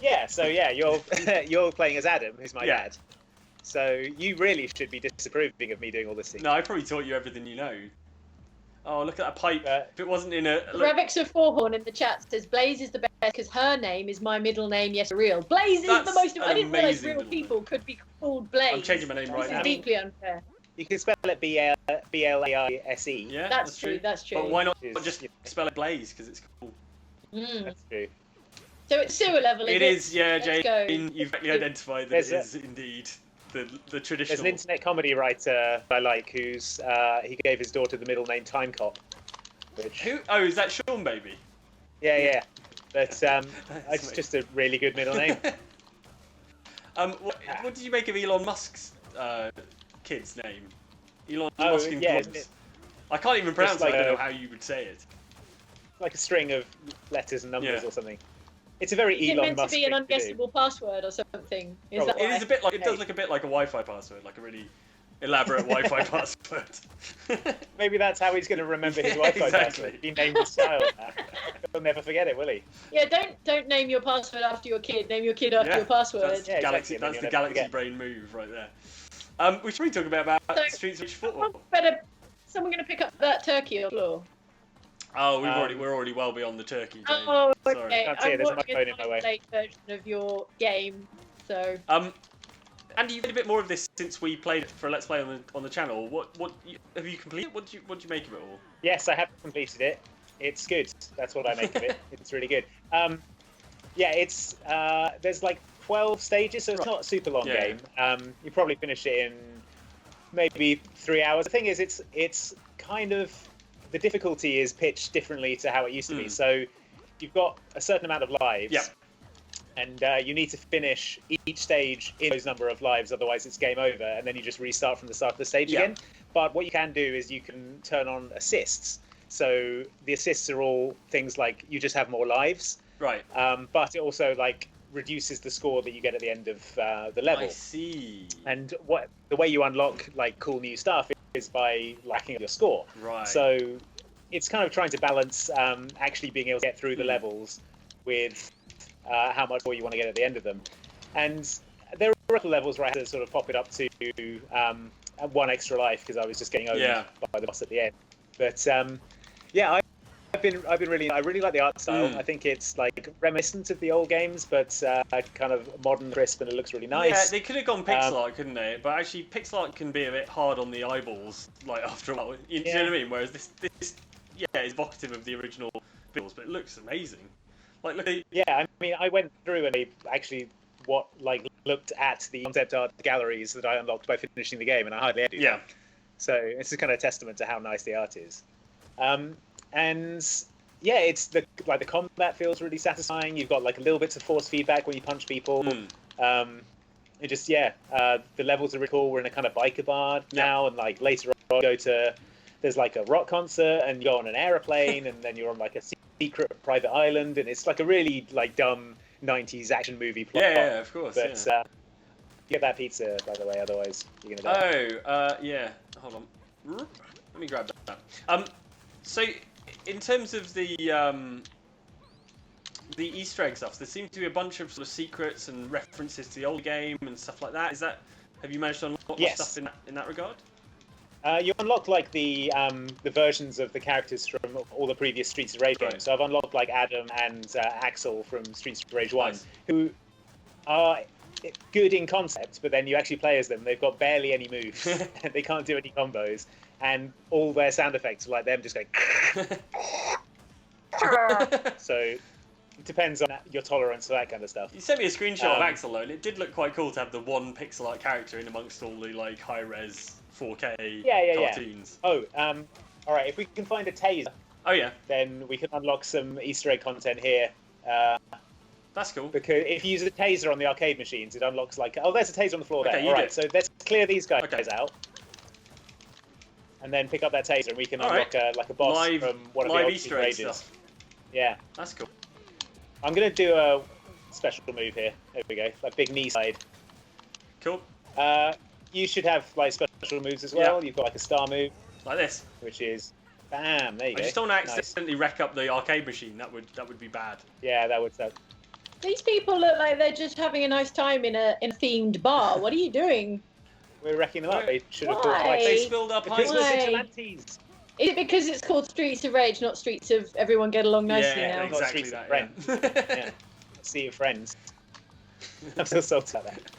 Speaker 2: Yeah. So yeah, you're playing as Adam, who's my dad. So you really should be disapproving of me doing all this thing.
Speaker 1: No, I probably taught you everything you know. Oh, look at that pipe. If it wasn't in a...
Speaker 3: Ravix of Fourhorn in the chat says, Blaze is the best because her name is my middle name, yes, real. Blaze is the most... I didn't realise real people could be called Blaze.
Speaker 1: I'm changing my name right now.
Speaker 3: This is deeply unfair.
Speaker 2: You can spell it Blaise.
Speaker 1: Yeah,
Speaker 3: that's true. That's true.
Speaker 1: But why not just spell it Blaze, because it's cool.
Speaker 2: That's true.
Speaker 3: So it's sewer level,
Speaker 1: It is, yeah, Jane. You've identified that it is indeed... The traditional.
Speaker 2: There's an internet comedy writer I like who's he gave his daughter the middle name Time Cop.
Speaker 1: Who? Oh, is that Sean Baby?
Speaker 2: Yeah. But it's just a really good middle name.
Speaker 1: What did you make of Elon Musk's kid's name? Elon Musk and Gloves. I can't even pronounce it. I don't know how you would say it.
Speaker 2: Like a string of letters and numbers or something. It's a very Elon Musk.
Speaker 3: Is it meant to be an unguessable password or something? Is that
Speaker 1: it is a bit like it does look a bit like a Wi-Fi password, like a really elaborate Wi-Fi password.
Speaker 2: Maybe that's how he's going to remember his Wi-Fi password. He named his child that. He'll never forget it, will he?
Speaker 3: Yeah, don't name your password after your kid. Name your kid after your password.
Speaker 1: That's the galaxy brain move right there. We should talk about Streets of Rage 4.
Speaker 3: Someone going to pick up that turkey on the floor.
Speaker 1: Oh, we're already well beyond the turkey. Jane.
Speaker 3: Oh, okay.
Speaker 2: Sorry. I'm watching a
Speaker 3: late version of your game, so.
Speaker 1: Andy, you've played a bit more of this since we played it for Let's Play on the channel. What have you completed? What do you make of it all?
Speaker 2: Yes, I have completed it. It's good. That's what I make of it. It's really good. It's there's like 12 stages, so it's not a super long game. You probably finish it in maybe 3 hours. The thing is, it's kind of the difficulty is pitched differently to how it used to be. So you've got a certain amount of lives, and you need to finish each stage in those number of lives, otherwise it's game over, and then you just restart from the start of the stage again. But what you can do is you can turn on assists. So the assists are all things like you just have more lives,
Speaker 1: right?
Speaker 2: But it also like reduces the score that you get at the end of the level.
Speaker 1: I see.
Speaker 2: And the way you unlock like cool new stuff is by lacking your score.
Speaker 1: Right.
Speaker 2: So it's kind of trying to balance actually being able to get through the levels with how much more you want to get at the end of them. And there are other levels where I had to sort of pop it up to one extra life because I was just getting owned by the boss at the end. But I really like the art style. I think it's like reminiscent of the old games, but kind of modern, crisp, and it looks really nice.
Speaker 1: Yeah, they could have gone pixel art, couldn't they? But actually, pixel art can be a bit hard on the eyeballs, like after a while. You know what I mean? Whereas this is evocative of the original visuals, but it looks amazing. Like, look.
Speaker 2: I mean, I went through and I actually looked at the concept art galleries that I unlocked by finishing the game, and I hardly ever do.
Speaker 1: Yeah.
Speaker 2: So it's a kind of testament to how nice the art is. And it's the combat feels really satisfying. You've got like a little bits of force feedback when you punch people. It just the levels are really cool. We're in a kind of biker bar now, and like later on there's like a rock concert, and you go on an aeroplane, and then you're on like a secret private island, and it's like a really like dumb 90s action movie plot.
Speaker 1: Yeah, of course.
Speaker 2: But get that pizza, by the way, otherwise you're gonna die.
Speaker 1: Hold on. Let me grab that. So, in terms of the Easter egg stuff, there seems to be a bunch of sort of secrets and references to the old game and stuff like that. Have you managed to unlock stuff in that regard?
Speaker 2: You unlock like the versions of the characters from all the previous Streets of Rage games. So I've unlocked like Adam and Axel from Streets of Rage 1, who are good in concept, but then you actually play as them. They've got barely any moves. They can't do any combos, and all their sound effects are like them just going. So it depends on your tolerance for that kind of stuff.
Speaker 1: You sent me a screenshot of Axel though, and it did look quite cool to have the one pixel art character in amongst all the like high res 4K cartoons.
Speaker 2: Oh, all right. If we can find a taser, then we can unlock some Easter egg content here.
Speaker 1: That's cool.
Speaker 2: Because if you use a taser on the arcade machines, it unlocks like there's a taser on the floor there. All right, so let's clear these guys out, and then pick up that taser, and we can unlock like a boss from one of the old
Speaker 1: Easter egg stuff.
Speaker 2: Yeah,
Speaker 1: that's cool.
Speaker 2: I'm gonna do a special move here. There we go, like big knee slide.
Speaker 1: Cool.
Speaker 2: You should have like special moves as well. You've got like a star move,
Speaker 1: like this,
Speaker 2: which is bam. There you go.
Speaker 1: I just don't want to accidentally wreck up the arcade machine. That would be bad.
Speaker 2: Yeah, that would.
Speaker 3: These people look like they're just having a nice time in a themed bar. What are you doing?
Speaker 2: We're wrecking them up. They should have
Speaker 3: thought twice.
Speaker 1: They spilled up
Speaker 2: because we're vigilantes.
Speaker 3: Is it because it's called Streets of Rage, not Streets of Everyone Get Along Nicely now?
Speaker 1: Exactly
Speaker 2: Streets
Speaker 1: that,
Speaker 2: of Friends. Yeah. See your friends. I'm so salty about that.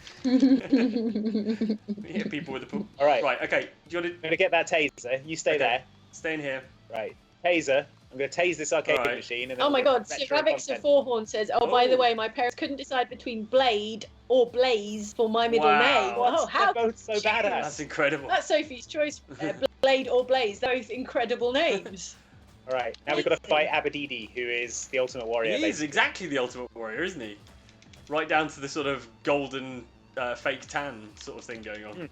Speaker 1: We hit people with the pool.
Speaker 2: All right.
Speaker 1: Right, okay. Do you want to...
Speaker 2: I'm going to get that taser. You stay there.
Speaker 1: Stay in here.
Speaker 2: Right. Taser. I'm going to tase this arcade machine. And then
Speaker 3: oh my god, so Ravix of Fourhorn says, by the way, my parents couldn't decide between Blade or Blaze for my middle name. Whoa, how
Speaker 2: they're both so badass.
Speaker 1: That's incredible.
Speaker 3: That's Sophie's choice. Blade or Blaze, both incredible names.
Speaker 2: All right, now we've got to fight Abadidi, who is the Ultimate Warrior.
Speaker 1: He is exactly the Ultimate Warrior, isn't he? Right down to the sort of golden fake tan sort of thing going on.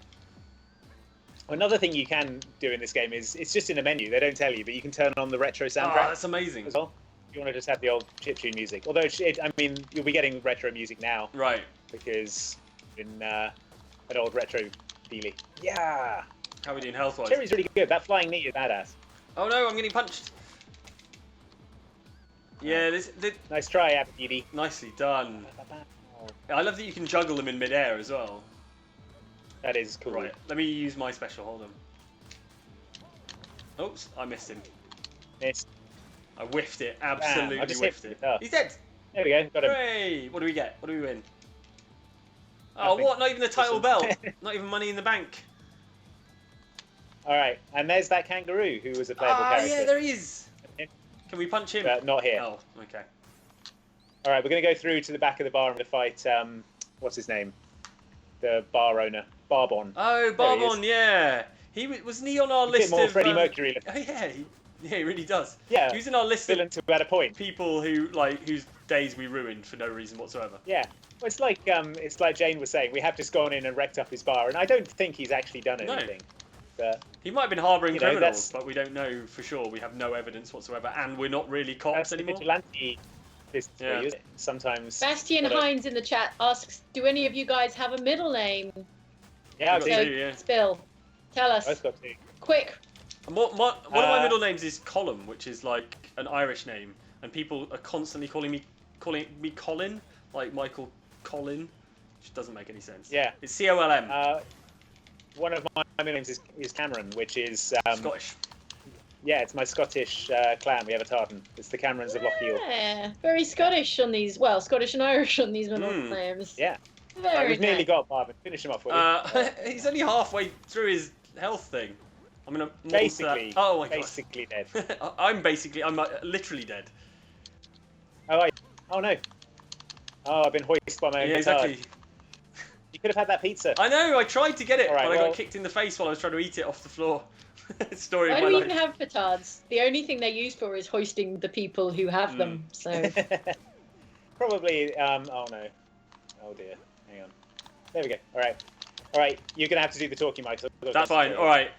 Speaker 2: Another thing you can do in this game is, it's just in the menu, they don't tell you, but you can turn on the retro soundtrack.
Speaker 1: Oh, that's amazing.
Speaker 2: As well. You want to just have the old chiptune music. Although, I mean, you'll be getting retro music now.
Speaker 1: Right.
Speaker 2: Because in an old retro feeling. Yeah!
Speaker 1: How are we doing health-wise?
Speaker 2: Cherry's really good. That flying knee is badass.
Speaker 1: Oh no, I'm getting punched. Yeah,
Speaker 2: nice try, Abidi.
Speaker 1: Nicely done. I love that you can juggle them in mid-air as well.
Speaker 2: That is cool.
Speaker 1: Right, let me use my special. Hold on. Oops, I missed him.
Speaker 2: Missed.
Speaker 1: I whiffed it. Absolutely whiffed it. He's dead.
Speaker 2: There we go. Got him.
Speaker 1: Hooray! What do we get? What do we win? Oh, what? Not even the title belt. Not even money in the bank.
Speaker 2: All right, and there's that kangaroo who was a playable character.
Speaker 1: Yeah, there he is. Can we punch him?
Speaker 2: Not here.
Speaker 1: Oh, okay.
Speaker 2: All right, we're going to go through to the back of the bar and fight, what's his name? The bar owner, Barbon.
Speaker 1: Oh, Barbon, yeah. Wasn't he on our list
Speaker 2: more
Speaker 1: of...
Speaker 2: Freddie Mercury.
Speaker 1: Oh, yeah, he really does.
Speaker 2: Yeah.
Speaker 1: He was in our list
Speaker 2: of who had a point.
Speaker 1: People whose days we ruined for no reason whatsoever.
Speaker 2: Yeah. Well, it's like Jane was saying, we have just gone in and wrecked up his bar, and I don't think he's actually done anything. But,
Speaker 1: he might have been harbouring criminals, but we don't know for sure. We have no evidence whatsoever, and we're not really cops anymore.
Speaker 2: Vigilante. Sometimes.
Speaker 3: Bastian Hines in the chat asks, "Do any of you guys have a middle name?"
Speaker 2: Yeah, I do.
Speaker 3: Spill. Tell us.
Speaker 2: I've got two.
Speaker 3: Quick.
Speaker 1: One of my middle names is Gollum, which is like an Irish name, and people are constantly calling me Colin, like Michael Collin, which doesn't make any sense.
Speaker 2: Yeah.
Speaker 1: It's Colm.
Speaker 2: One of my middle names is Cameron, which is
Speaker 1: Scottish.
Speaker 2: Yeah, it's my Scottish clan. We have a tartan. It's the Camerons of Lochiel.
Speaker 3: Yeah, very Scottish on these. Well, Scottish and Irish on these middle names.
Speaker 2: Yeah.
Speaker 3: Very
Speaker 2: we've nearly got Marvin. Finish him off, will you?
Speaker 1: He's only halfway through his health thing. I'm gonna
Speaker 2: basically.
Speaker 1: Oh my god.
Speaker 2: Basically dead.
Speaker 1: I'm literally dead.
Speaker 2: Oh no. Oh, I've been hoisted by my own
Speaker 1: exactly.
Speaker 2: You could have had that pizza.
Speaker 1: I know. I tried to get it,
Speaker 2: but
Speaker 1: I got kicked in the face while I was trying to eat it off the floor. Story
Speaker 3: Why
Speaker 1: of my
Speaker 3: do we
Speaker 1: life.
Speaker 3: even have petards? The only thing they're used for is hoisting the people who have them. So
Speaker 2: probably. Oh no. Oh dear. Hang on. There we go. All right. You're gonna have to do the talking, Mike.
Speaker 1: That's fine. All right.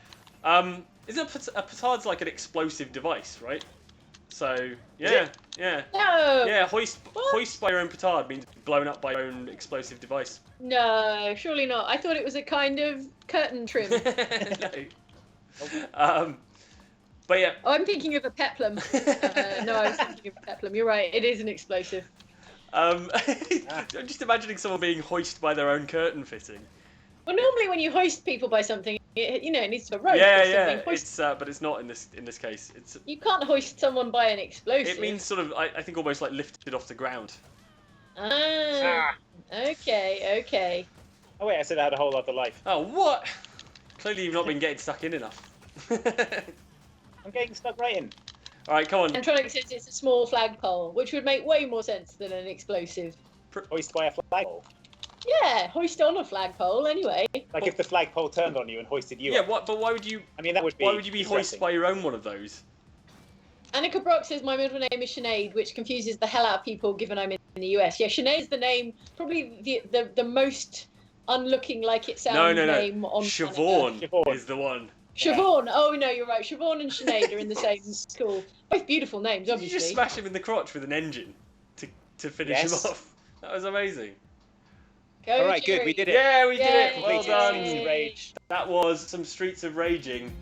Speaker 1: Isn't a petard's like an explosive device, right? So yeah.
Speaker 3: No.
Speaker 1: Yeah. Hoist by your own petard means blown up by your own explosive device.
Speaker 3: No, surely not. I thought it was a kind of curtain trim.
Speaker 1: No. But yeah.
Speaker 3: Oh, I'm thinking of a peplum. No, I was thinking of a peplum. You're right. It is an explosive.
Speaker 1: I'm just imagining someone being hoisted by their own curtain fitting.
Speaker 3: Well, normally when you hoist people by something, It needs to rope.
Speaker 1: Yeah. It's but it's not in this case. It's
Speaker 3: you can't hoist someone by an explosive.
Speaker 1: It means sort of I think almost like lifted off the ground.
Speaker 3: Okay.
Speaker 2: Oh wait, I said I had a whole other life.
Speaker 1: Oh what? Clearly you've not been getting stuck in enough.
Speaker 2: I'm getting stuck right in.
Speaker 1: All right, come on.
Speaker 3: Antronic says it's a small flagpole, which would make way more sense than an explosive.
Speaker 2: Hoist by a flagpole.
Speaker 3: Yeah, hoist on a flagpole anyway.
Speaker 2: Like if the flagpole turned on you and hoisted you.
Speaker 1: Yeah,
Speaker 2: up.
Speaker 1: but why would you?
Speaker 2: I mean, that would be.
Speaker 1: Why would you be hoisted by your own one of those?
Speaker 3: Annika Brock says my middle name is Sinead, which confuses the hell out of people given I'm in the US. Yeah, Sinead is the name, probably the most unlooking like it sounds name on
Speaker 1: Siobhan is the one.
Speaker 3: Siobhan. Yeah. Oh no, you're right. Siobhan and Sinead are in the same school. Both beautiful names, obviously.
Speaker 1: You just smash him in the crotch with an engine to finish him off. That was amazing.
Speaker 2: All right, good. We did it.
Speaker 1: Yeah, we did it. Well done.
Speaker 2: Streets of Rage.
Speaker 1: That was some Streets of Raging,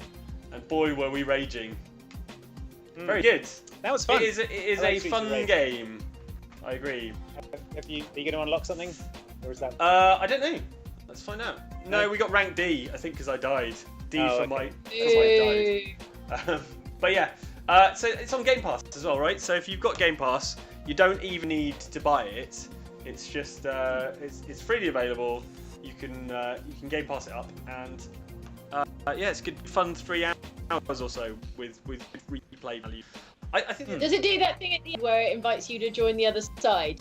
Speaker 1: and boy, were we raging. Very good.
Speaker 2: That was fun.
Speaker 1: It is a fun game. I agree.
Speaker 2: Are you going to unlock something, or is that?
Speaker 1: I don't know. Let's find out. No, we got rank D. I think because I died. D for my. Because I died. But yeah. So it's on Game Pass as well, right? So if you've got Game Pass, you don't even need to buy it. It's just it's freely available. You can Game Pass it up, and yeah, it's good fun. 3 hours or so with replay value. I think.
Speaker 3: Does it do that thing at the end where it invites you to join the other side?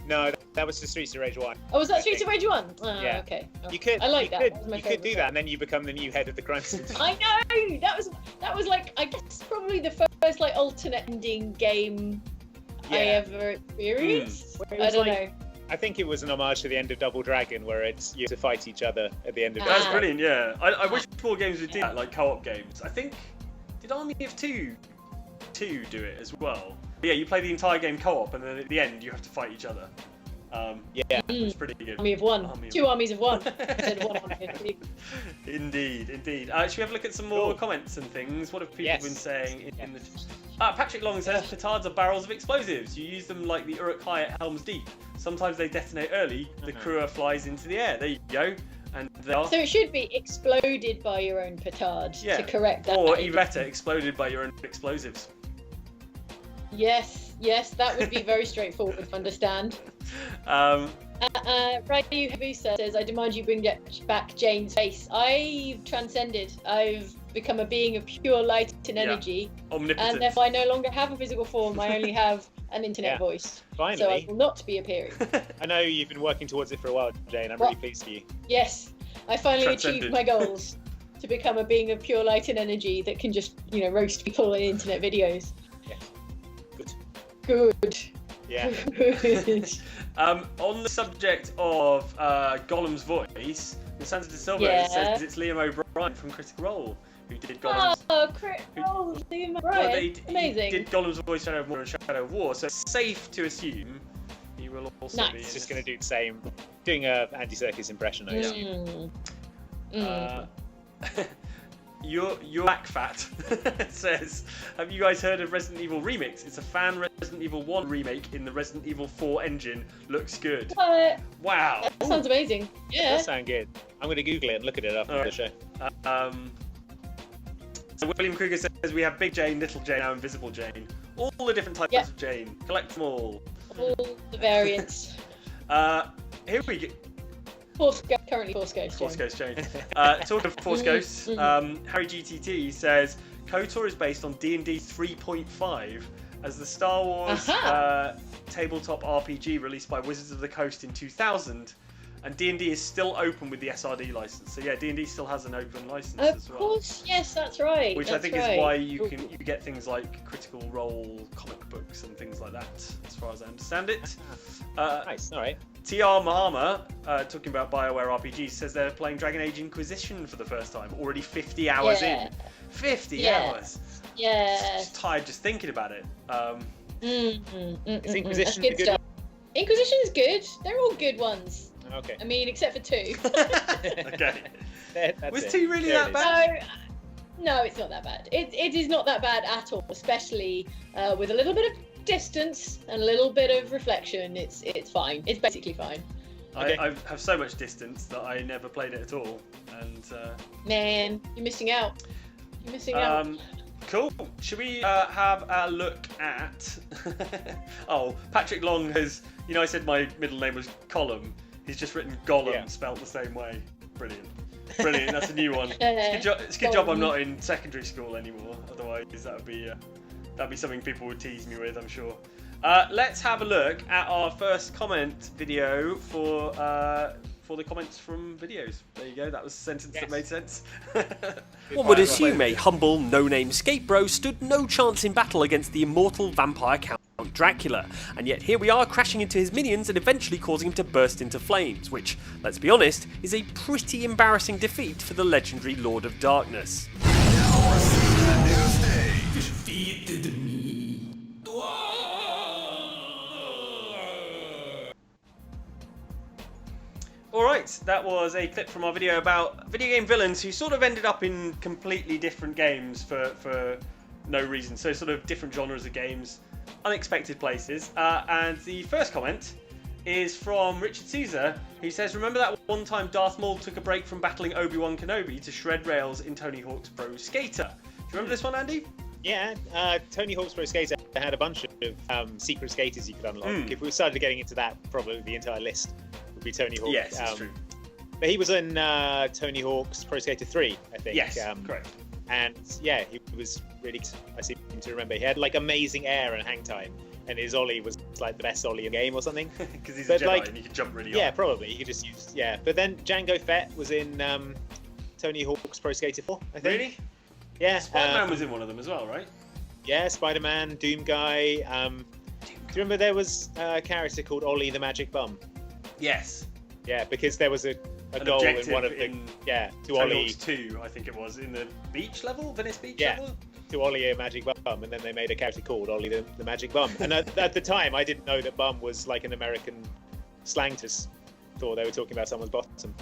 Speaker 2: No, that was the Streets of Rage 1.
Speaker 3: Oh, was that Streets of Rage 1? Oh,
Speaker 2: yeah.
Speaker 3: Okay. Oh.
Speaker 2: You could.
Speaker 3: I like that.
Speaker 2: You could do that, and then you become the new head of the crime scene.
Speaker 3: I know. That was like, I guess probably the first like alternate ending game I ever experienced. I don't know.
Speaker 2: I think it was an homage to the end of Double Dragon, where it's you have to fight each other at the end of.
Speaker 1: That's brilliant. Yeah, I wish more games would do that, like co-op games. I think did Army of Two do it as well? Yeah, you play the entire game co-op, and then at the end you have to fight each other. It's pretty good.
Speaker 3: Army of one. Two armies of one.
Speaker 1: Indeed. Should we have a look at some more comments and things? What have people been saying in the? Patrick Long says petards are barrels of explosives. You use them like the Uruk-hai at Helm's Deep. Sometimes they detonate early. The crew flies into the air. There you go. And they are.
Speaker 3: So it should be exploded by your own petard to correct that.
Speaker 1: Or even better, exploded by your own explosives.
Speaker 3: Yes, that would be very straightforward to understand. Ryu Habusa says, I demand you bring back Jane's face. I've transcended. I've become a being of pure light and energy.
Speaker 1: Omnipotent.
Speaker 3: And therefore I no longer have a physical form. I only have an internet voice.
Speaker 2: Finally.
Speaker 3: So I will not be appearing.
Speaker 2: I know you've been working towards it for a while, Jane. I'm really pleased for you.
Speaker 3: Yes, I finally achieved my goals to become a being of pure light and energy that can just, roast people in internet videos. Good.
Speaker 2: Yeah.
Speaker 3: Good.
Speaker 1: On the subject of Gollum's voice, Santa De Silva says it's Liam O'Brien from Critical Role who did Gollum's.
Speaker 3: Liam O'Brien. Amazing.
Speaker 1: He did Gollum's voice Shadow of War and Shadow of War, so it's safe to assume he will also be.
Speaker 2: He's just going to do the same, doing a Andy Serkis impression.
Speaker 1: Your Back Fat says, have you guys heard of Resident Evil Remix? It's a fan Resident Evil 1 remake in the Resident Evil 4 engine. Looks good.
Speaker 3: What?
Speaker 1: Wow.
Speaker 3: That sounds amazing. Yeah.
Speaker 2: That sounds good. I'm going to Google it and look at it after the show.
Speaker 1: So William Kruger says we have Big Jane, Little Jane, now Invisible Jane. All the different types of Jane. Collect them all.
Speaker 3: All the variants.
Speaker 1: Here we go.
Speaker 3: Currently Force Ghost Jane.
Speaker 1: Talking of Force Ghosts, Harry GTT says KOTOR is based on D&D 3.5 as the Star Wars tabletop RPG released by Wizards of the Coast in 2000, and D&D is still open with the SRD license. So yeah, D&D still has an open license as well. Of course,
Speaker 3: yes, that's right.
Speaker 1: Which I think is why you get things like Critical Role comic books and things like that, as far as I understand it.
Speaker 2: Nice, all right.
Speaker 1: TR Mahama, talking about BioWare RPGs, says they're playing Dragon Age Inquisition for the first time. Already 50 hours in. 50 hours!
Speaker 3: Yeah.
Speaker 1: Just tired just thinking about it.
Speaker 2: Is Inquisition
Speaker 3: good
Speaker 2: good
Speaker 3: stuff. Inquisition is good. They're all good ones.
Speaker 2: Okay.
Speaker 3: I mean, except for 2.
Speaker 1: Okay. Was
Speaker 2: it.
Speaker 1: 2 really that bad?
Speaker 3: No, it's not that bad. It is not that bad at all, especially with a little bit of distance and a little bit of reflection. It's fine. It's basically fine.
Speaker 2: Okay.
Speaker 1: I have so much distance that I never played it at all, and
Speaker 3: Man, you're missing out. You're missing out.
Speaker 1: Cool. Should we have a look at? Oh, Patrick Long has. You know, I said my middle name was Gollum. He's just written Gollum, spelt the same way. Brilliant. Brilliant. That's a new one. It's a good job I'm not in secondary school anymore. Otherwise, that'd be something people would tease me with, I'm sure. Let's have a look at our first comment video for the comments from videos. There you go. That was a sentence that made sense.
Speaker 4: One would assume a humble, no-name skate bro stood no chance in battle against the immortal vampire Count Dracula, and yet here we are crashing into his minions and eventually causing him to burst into flames, which, let's be honest, is a pretty embarrassing defeat for the legendary Lord of Darkness.
Speaker 1: Alright, that was a clip from our video about video game villains who sort of ended up in completely different games for no reason. So sort of different genres of games, unexpected places. And the first comment is from Richard Caesar, who says, remember that one time Darth Maul took a break from battling Obi-Wan Kenobi to shred rails in Tony Hawk's Pro Skater? Do you remember this one, Andy?
Speaker 2: Yeah, Tony Hawk's Pro Skater had a bunch of secret skaters you could unlock. If we started getting into that, probably the entire list would be Tony Hawk.
Speaker 1: Yes, that's true.
Speaker 2: But he was in Tony Hawk's Pro Skater 3, I think.
Speaker 1: Yes, correct.
Speaker 2: And yeah, he was really, I seem to remember, he had like amazing air and hang time. And his ollie was like the best ollie in the game or something.
Speaker 1: Because he's a Jedi and he could jump really high.
Speaker 2: Yeah, probably. He could just use, But then Django Fett was in Tony Hawk's Pro Skater 4, I think.
Speaker 1: Really?
Speaker 2: Yeah.
Speaker 1: Spider-Man was in one of them as well, right?
Speaker 2: Yeah, Spider-Man, Doom Guy. Do you remember there was a character called Ollie the Magic Bum?
Speaker 1: Yes.
Speaker 2: Yeah, because there was a goal in one of the... to Ollie...
Speaker 1: 2, I think it was, in the beach level? Venice Beach level?
Speaker 2: To Ollie a Magic Bum, and then they made a character called Ollie the Magic Bum. And at the time, I didn't know that bum was like an American slang to... Thought they were talking about someone's bottom.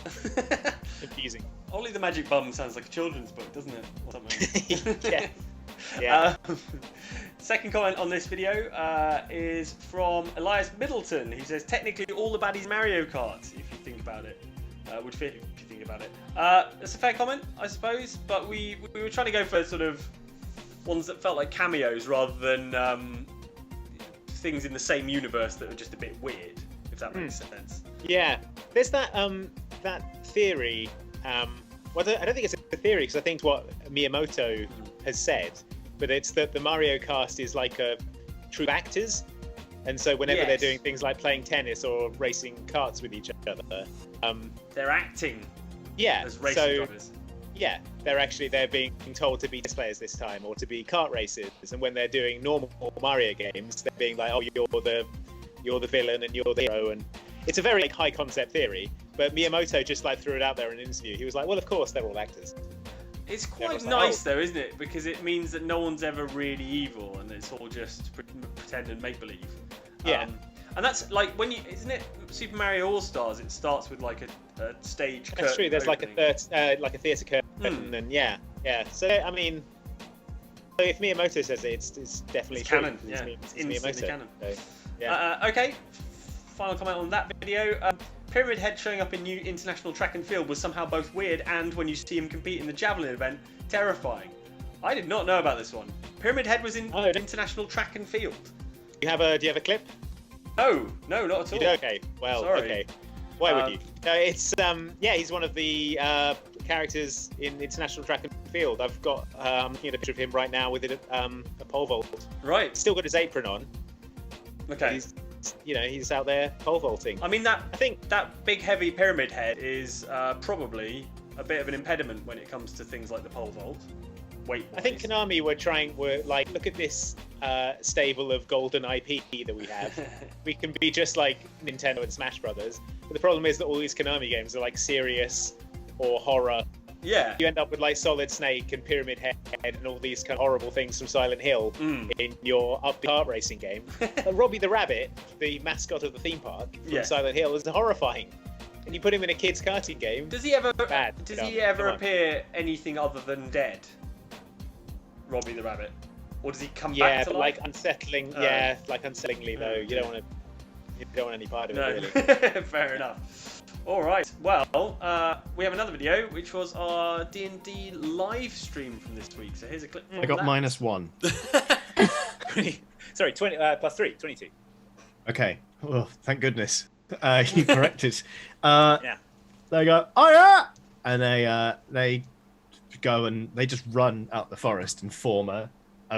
Speaker 2: Confusing.
Speaker 1: Ollie the Magic Bum sounds like a children's book, doesn't it? Or something.
Speaker 2: Yeah.
Speaker 1: Second comment on this video is from Elias Middleton. He says, technically all the baddies Mario Kart, if you think about it. Would fit if you think about it. That's a fair comment, I suppose, but we were trying to go for sort of ones that felt like cameos rather than things in the same universe that were just a bit weird, if that makes sense.
Speaker 2: Yeah. There's that theory. Well, I don't think it's a theory, because I think what Miyamoto has said, but it's that the Mario cast is like a true actors, and so whenever they're doing things like playing tennis or racing karts with each other,
Speaker 1: they're acting.
Speaker 2: Yeah.
Speaker 1: As racing drivers.
Speaker 2: Yeah, they're being told to be tennis players this time, or to be kart racers, and when they're doing normal Mario games, they're being like, oh, you're the villain and you're the hero, and it's a very high concept theory. But Miyamoto just threw it out there in an interview. He was like, well, of course they're all actors.
Speaker 1: It's quite nice though, isn't it? Because it means that no one's ever really evil, and it's all just pretend and make believe.
Speaker 2: Yeah.
Speaker 1: And that's like isn't it Super Mario All Stars? It starts with like a stage.
Speaker 2: That's true. There's
Speaker 1: opening.
Speaker 2: like a theatre curtain, and yeah. So I mean, if Miyamoto says it, it's definitely true.
Speaker 1: Canon. Yeah, it's instantly canon.
Speaker 2: So, yeah.
Speaker 1: Okay. Final comment on that video. Pyramid Head showing up in new international track and field was somehow both weird and, when you see him compete in the javelin event, terrifying. I did not know about this one. Pyramid Head was in international track and field.
Speaker 2: Do you have a clip?
Speaker 1: No, not at all.
Speaker 2: You don't? Okay. Well,
Speaker 1: sorry.
Speaker 2: Okay. Why would you? It's he's one of the characters in international track and field. I've got looking at a picture of him right now with a pole vault.
Speaker 1: Right.
Speaker 2: Still got his apron on.
Speaker 1: Okay.
Speaker 2: He's out there pole vaulting.
Speaker 1: I mean, I think that big heavy pyramid head is probably a bit of an impediment when it comes to things like the pole vault. I think
Speaker 2: Konami were like, look at this stable of golden IP that we have. We can be just like Nintendo and Smash Brothers. But the problem is that all these Konami games are like serious or horror.
Speaker 1: Yeah.
Speaker 2: You end up with like Solid Snake and Pyramid Head and all these kind of horrible things from Silent Hill in your upbeat kart racing game. Robbie the Rabbit, the mascot of the theme park from Silent Hill, is horrifying. And you put him in a kid's karting game.
Speaker 1: Does he ever appear anything other than dead? Robbie the Rabbit? Or does he come back to life?
Speaker 2: Like unsettling. Like unsettlingly though. You don't want to. You don't want any part of it, really.
Speaker 1: Fair enough. All right. Well, we have another video, which was our D&D live stream from this week. So here's a clip.
Speaker 5: I got -1.
Speaker 2: Sorry, 20 plus 3, 22.
Speaker 5: Okay. Oh, thank goodness. You corrected.
Speaker 2: Yeah.
Speaker 5: They go, oh yeah, and they go and they just run out the forest and form a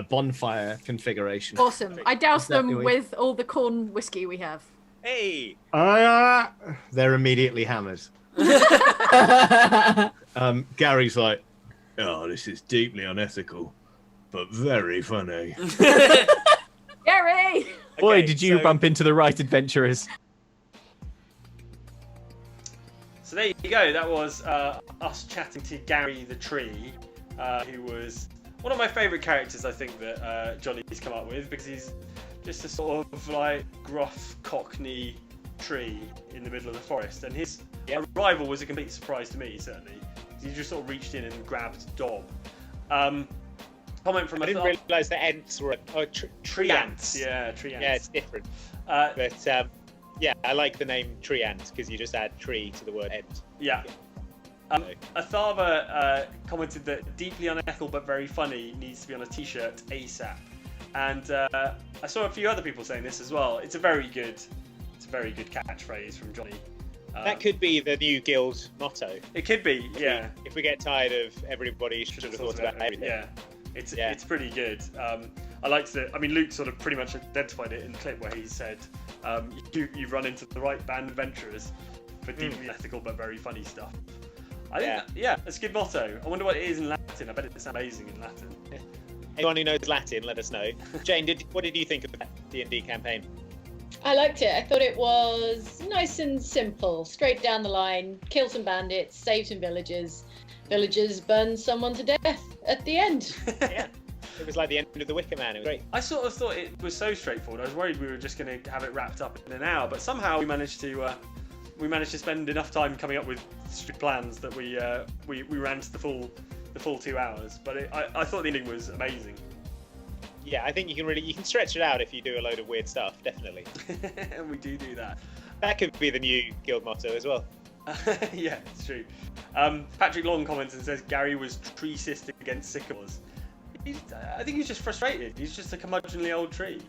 Speaker 5: bonfire configuration.
Speaker 6: Awesome. I doused them
Speaker 5: Exactly.
Speaker 6: with all the corn whiskey we have.
Speaker 2: Hey!
Speaker 5: They're immediately hammered. Gary's like, oh, this is deeply unethical, but very funny.
Speaker 6: Gary!
Speaker 7: Boy,
Speaker 2: Okay,
Speaker 7: did you
Speaker 2: so-
Speaker 7: bump into the right adventurers.
Speaker 1: So there you go. That was us chatting to Gary the Tree, who was one of my favourite characters, I think, that Johnny's come up with, because he's just a sort of like gruff Cockney tree in the middle of the forest, and his arrival was a complete surprise to me, certainly. He just sort of reached in and grabbed Dob. Comment from
Speaker 2: I didn't realise that ents were tree ants.
Speaker 1: Yeah, tree ants.
Speaker 2: Yeah, it's different. But yeah, I like the name tree ant because you just add tree to the word ent.
Speaker 1: Yeah. Athava commented that deeply unethical but very funny needs to be on a t-shirt ASAP. And I saw a few other people saying this as well. It's a very good catchphrase from Johnny.
Speaker 2: That could be the new guild motto.
Speaker 1: It could be, yeah.
Speaker 2: If we get tired of everybody should have thought about everything.
Speaker 1: Yeah, it's pretty good. I liked it. I mean, Luke sort of pretty much identified it in the clip where he said, "You've run into the right band of adventurers for deeply ethical but very funny stuff." I think, that's a good motto. I wonder what it is in Latin. I bet it sounds amazing in Latin.
Speaker 2: Anyone who knows Latin, let us know. Jane, what did you think of that D&D campaign?
Speaker 3: I liked it. I thought it was nice and simple, straight down the line. Kill some bandits, save some villagers. Villagers burn someone to death at the end.
Speaker 2: Yeah, it was like the end of the Wicker Man. It was great.
Speaker 1: I sort of thought it was so straightforward. I was worried we were just going to have it wrapped up in an hour, but somehow we managed to spend enough time coming up with strict plans that we ran to the full 2 hours. But I thought the ending was amazing.
Speaker 2: Yeah, I think you can stretch it out if you do a load of weird stuff. Definitely.
Speaker 1: And we do that.
Speaker 2: That could be the new guild motto as well.
Speaker 1: Yeah, it's true. Patrick Long comments and says Gary was tree-cist against sycamores. I think he's just frustrated. He's just a curmudgeonly old tree.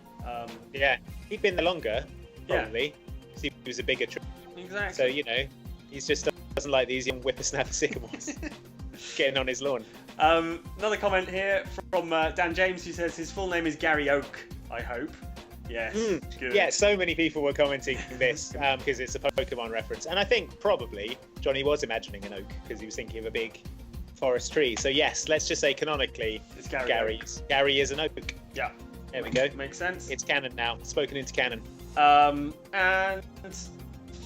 Speaker 2: Yeah, he'd been there longer, probably. Yeah. He was a bigger tree.
Speaker 1: Exactly.
Speaker 2: So, he's just doesn't like these young whippersnapper sycamores getting on his lawn.
Speaker 1: Another comment here from Dan James, who says his full name is Gary Oak, I hope. Yes. Good.
Speaker 2: Yeah, so many people were commenting this because it's a Pokemon reference. And I think probably Johnny was imagining an oak because he was thinking of a big forest tree. So yes, let's just say canonically,
Speaker 1: it's
Speaker 2: Gary is an oak.
Speaker 1: Yeah.
Speaker 2: There we go.
Speaker 1: Makes sense.
Speaker 2: It's canon now. Spoken into canon.
Speaker 1: And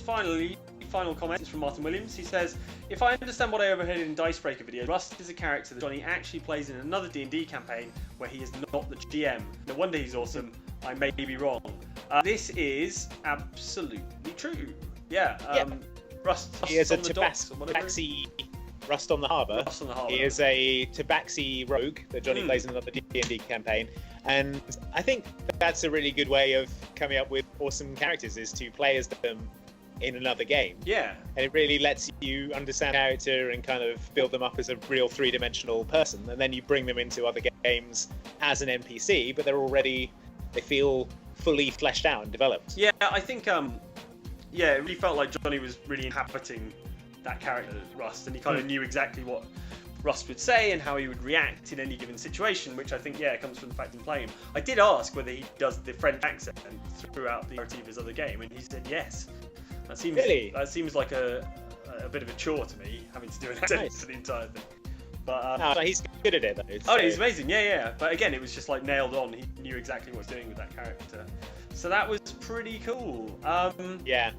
Speaker 1: finally, final comment is from Martin Williams. He says, if I understand what I overheard in Dicebreaker video, Rust is a character that Johnny actually plays in another D&D campaign where he is not the GM. No wonder he's awesome. I may be wrong. This is absolutely true. Yeah. Rust
Speaker 2: he is
Speaker 1: on
Speaker 2: a
Speaker 1: the docks or whatever.
Speaker 2: Tabaxi Rust on the Harbour. He is a Tabaxi rogue that Johnny plays in another D&D campaign. And I think that's a really good way of coming up with awesome characters, is to play as them in another game.
Speaker 1: Yeah.
Speaker 2: And it really lets you understand the character and kind of build them up as a real three-dimensional person. And then you bring them into other games as an NPC, but they feel fully fleshed out and developed.
Speaker 1: Yeah, I think it really felt like Johnny was really inhabiting that character, Rust, and he kind of knew exactly what Rust would say and how he would react in any given situation, which I think, comes from the fact of playing him. I did ask whether he does the French accent throughout the entirety of his other game, and he said yes. That seems like a bit of a chore to me, having to do an accent for the entire thing. But
Speaker 2: he's good at it though.
Speaker 1: Oh, he's amazing, yeah. But again, it was just like nailed on. He knew exactly what he was doing with that character. So that was pretty cool.
Speaker 2: Yeah.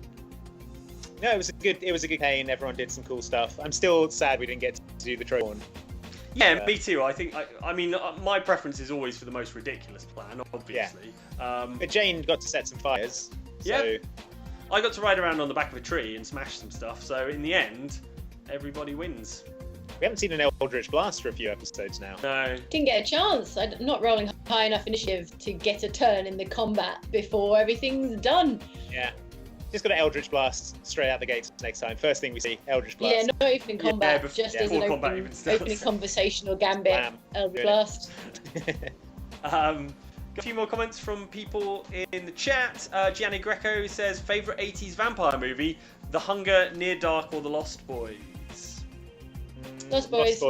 Speaker 2: No, it was a good campaign. Everyone did some cool stuff. I'm still sad we didn't get to do the Trojan.
Speaker 1: Yeah, me too. I think. I mean, my preference is always for the most ridiculous plan, obviously.
Speaker 2: Yeah. But Jane got to set some fires.
Speaker 1: Yeah. I got to ride around on the back of a tree and smash some stuff. So in the end, everybody wins.
Speaker 2: We haven't seen an Eldritch Blast for a few episodes now.
Speaker 1: No.
Speaker 3: Didn't get a chance. I'm not rolling high enough initiative to get a turn in the combat before everything's done.
Speaker 2: Yeah. Just got an Eldritch Blast straight out the gates next time. First thing we see, Eldritch Blast.
Speaker 3: Yeah, not even in combat, just as an opening conversational gambit.
Speaker 2: Blam.
Speaker 3: Eldritch Blast.
Speaker 1: Got a few more comments from people in the chat. Gianni Greco says, favourite 80s vampire movie, The Hunger, Near Dark or The Lost Boys?
Speaker 3: Lost Boys,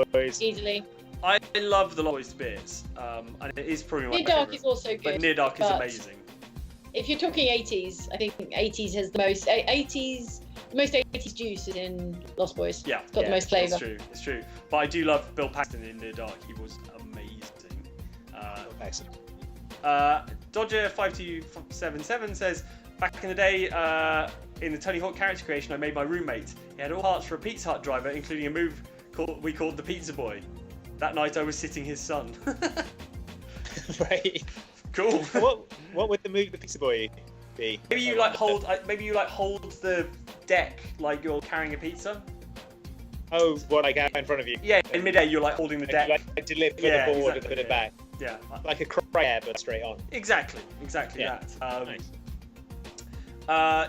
Speaker 3: easily.
Speaker 1: I love The Lost Bits, and it is probably my
Speaker 3: Near Dark
Speaker 1: favourite.
Speaker 3: is also good.
Speaker 1: But Near Dark is amazing.
Speaker 3: If you're talking 80s, I think 80s has the most 80s. The most 80s juice is in Lost Boys.
Speaker 1: Yeah,
Speaker 3: it's got the most flavour.
Speaker 1: It's true. But I do love Bill Paxton in Near Dark. He was amazing. Dodger5277 says, back in the day, in the Tony Hawk character creation, I made my roommate. He had all parts for a Pizza Hut driver, including a move we called the Pizza Boy. That night I was sitting his son.
Speaker 2: Right.
Speaker 1: Cool.
Speaker 2: What would the move the Pizza Boy be?
Speaker 1: Maybe you hold the deck like you're carrying a pizza.
Speaker 2: Oh, what, like out in front of you?
Speaker 1: Yeah, in midair you're like holding the deck.
Speaker 2: Like deliver the board and put it back.
Speaker 1: Yeah.
Speaker 2: Like a crab, but straight on.
Speaker 1: Exactly
Speaker 2: Yeah.
Speaker 1: that.
Speaker 2: Nice.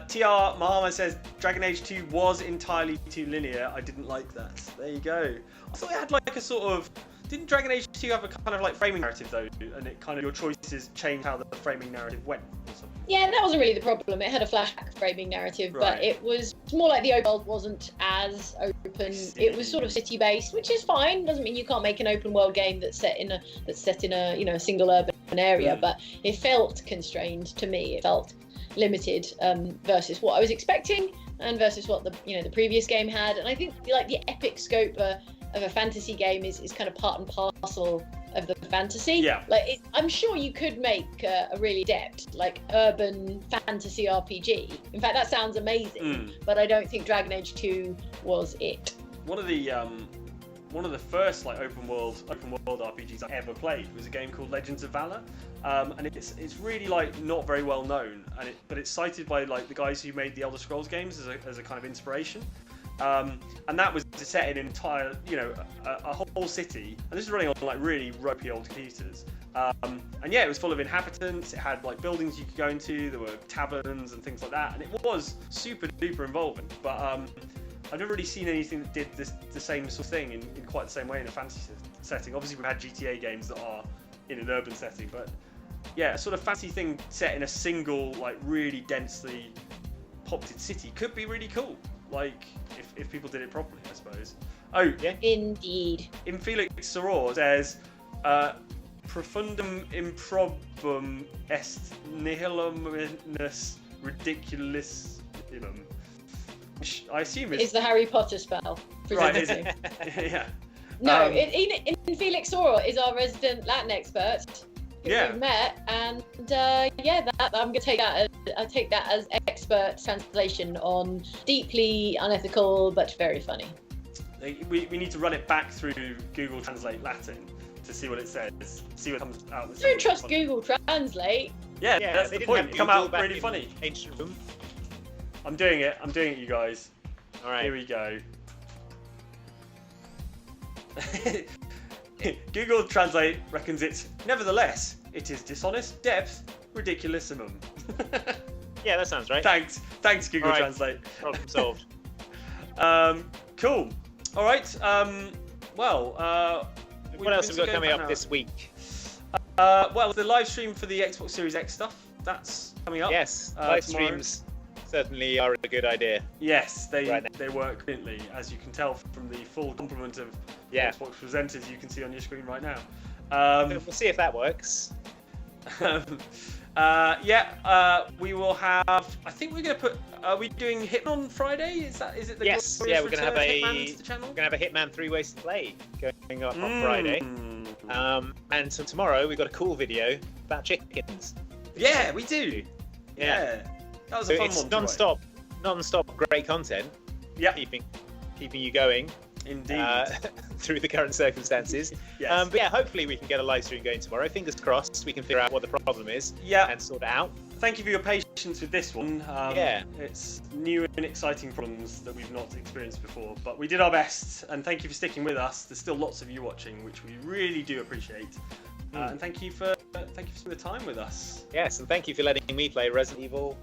Speaker 1: TR Mahama says Dragon Age 2 was entirely too linear. I didn't like that. There you go. I thought it had like a sort of. Didn't Dragon Age 2 have a kind of like framing narrative though, and it kind of your choices change how the framing narrative went or something?
Speaker 3: Yeah, that wasn't really the problem. It had a flashback framing narrative, but it was more like the open world wasn't as open. It was sort of city based, which is fine. Doesn't mean you can't make an open world game that's set in a a single urban area, but it felt constrained to me. It felt limited versus what I was expecting and versus what the previous game had. And I think like the epic scope of a fantasy game is kind of part and parcel of the fantasy.
Speaker 1: Yeah.
Speaker 3: Like I'm sure you could make a really adept like urban fantasy RPG. In fact, that sounds amazing. But I don't think Dragon Age 2 was it.
Speaker 1: One of the first like open world RPGs I ever played was a game called Legends of Valor, and it's really like not very well known, but it's cited by like the guys who made the Elder Scrolls games as a kind of inspiration. And that was set in an entire, a whole city, and this is running on like really ropey old computers. And yeah, it was full of inhabitants. It had like buildings you could go into. There were taverns and things like that, and it was super duper involving. But I've never really seen anything that did the same sort of thing in quite the same way in a fantasy setting. Obviously, we've had GTA games that are in an urban setting, but yeah, a sort of fantasy thing set in a single, like really densely populated city could be really cool. Like if people did it properly, I suppose. Oh yeah,
Speaker 3: indeed.
Speaker 1: In Felix Soror says, profundum improbum est nihiluminus ridiculissimum. Which I assume is
Speaker 3: the Harry Potter spell.
Speaker 1: Right, is it? Yeah.
Speaker 3: No, in Felix Soror is our resident Latin expert. We've met, and I'm gonna take that. I take that as expert translation on deeply unethical but very funny.
Speaker 1: We need to run it back through Google Translate Latin to see what it says. See what comes out.
Speaker 3: I don't trust Google Translate.
Speaker 1: Yeah, that's the point. Come out really funny.
Speaker 2: Ancient Rome.
Speaker 1: I'm doing it, you guys.
Speaker 2: All right.
Speaker 1: Here we go. Google Translate reckons it's nevertheless. It is dishonest, depth, ridiculissimum.
Speaker 2: Yeah, that sounds right.
Speaker 1: Thanks, Google Translate.
Speaker 2: Problem solved.
Speaker 1: Cool. All right.
Speaker 2: What else have we got coming up this week?
Speaker 1: Well, the live stream for the Xbox Series X stuff, that's coming up.
Speaker 2: Yes, live streams certainly are a good idea.
Speaker 1: Yes, they work brilliantly, as you can tell from the full complement of Xbox presenters you can see on your screen right now.
Speaker 2: We'll see if that works.
Speaker 1: We will have. I think we're going to put. Are we doing Hitman on Friday? Is it the
Speaker 2: yes? Yeah, we're going to have a
Speaker 1: Hitman
Speaker 2: 3 ways to play going up on Friday. And so tomorrow we've got a cool video about chickens.
Speaker 1: Yeah, we do.
Speaker 2: Yeah.
Speaker 1: That was a fun one.
Speaker 2: It's non-stop great content.
Speaker 1: Yeah.
Speaker 2: Keeping you going.
Speaker 1: Indeed.
Speaker 2: Through the current circumstances.
Speaker 1: Yes.
Speaker 2: But yeah, hopefully we can get a live stream going tomorrow. Fingers crossed we can figure out what the problem is and sort it out.
Speaker 1: Thank you for your patience with this one.
Speaker 2: Yeah.
Speaker 1: It's new and exciting problems that we've not experienced before, but we did our best, and thank you for sticking with us. There's still lots of you watching, which we really do appreciate. And thank you for spending the time with us.
Speaker 2: Yes, and thank you for letting me play Resident Evil,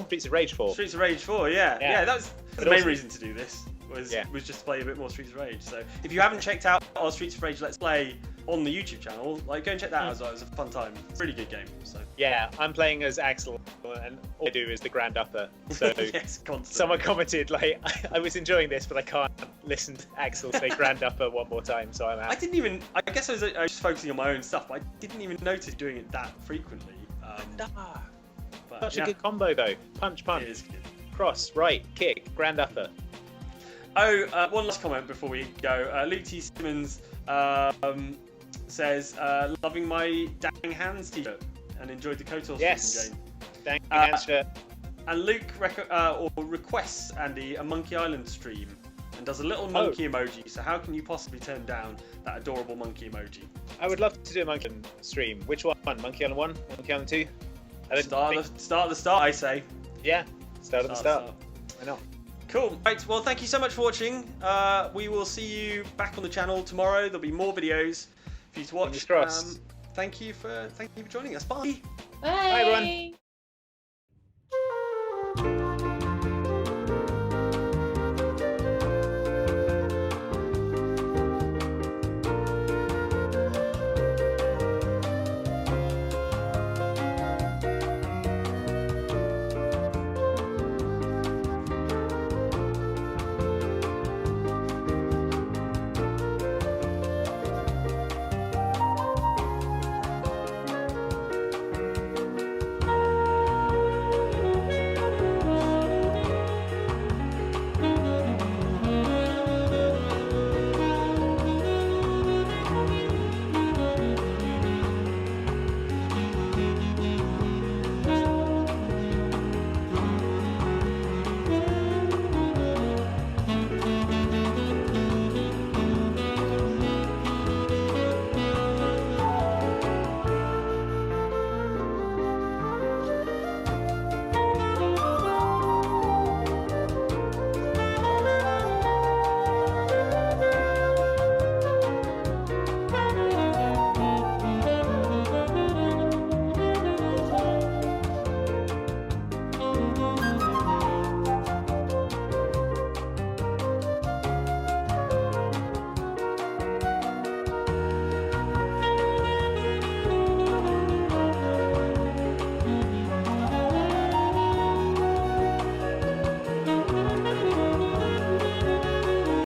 Speaker 2: Streets of Rage 4.
Speaker 1: Streets of Rage 4, yeah. That was the main reason to do this. Was just to play a bit more Streets of Rage. So if you haven't checked out our Streets of Rage Let's Play on the YouTube channel, like go and check that out as well. It was a fun time. It's a really good game. So
Speaker 2: yeah, I'm playing as Axel, and all I do is the Grand Upper. So
Speaker 1: yes, constantly.
Speaker 2: Someone commented like, I was enjoying this, but I can't listen to Axel say Grand Upper one more time, so I'm out.
Speaker 1: I guess I was just focusing on my own stuff, but I didn't even notice doing it that frequently.
Speaker 2: Such a good combo though. Punch, punch.
Speaker 1: It is good.
Speaker 2: Cross, right, kick, Grand Upper.
Speaker 1: Oh, one last comment before we go. Luke T. Simmons says, loving my Dang Hands t-shirt and enjoyed the KOTOR game.
Speaker 2: Dang Hands shirt.
Speaker 1: And Luke requests, Andy, a Monkey Island stream and does a little monkey emoji. So how can you possibly turn down that adorable monkey emoji? I
Speaker 2: would love to do a Monkey Island stream. Which one? Monkey Island 1? Monkey Island 2?
Speaker 1: Start at the start, I say.
Speaker 2: Yeah, start at the start. I know.
Speaker 1: Cool. Right, well, thank you so much for watching. We will see you back on the channel tomorrow. There'll be more videos for you to watch.
Speaker 2: Fingers crossed.
Speaker 1: Thank you for joining us. Bye.
Speaker 3: Bye,
Speaker 2: everyone.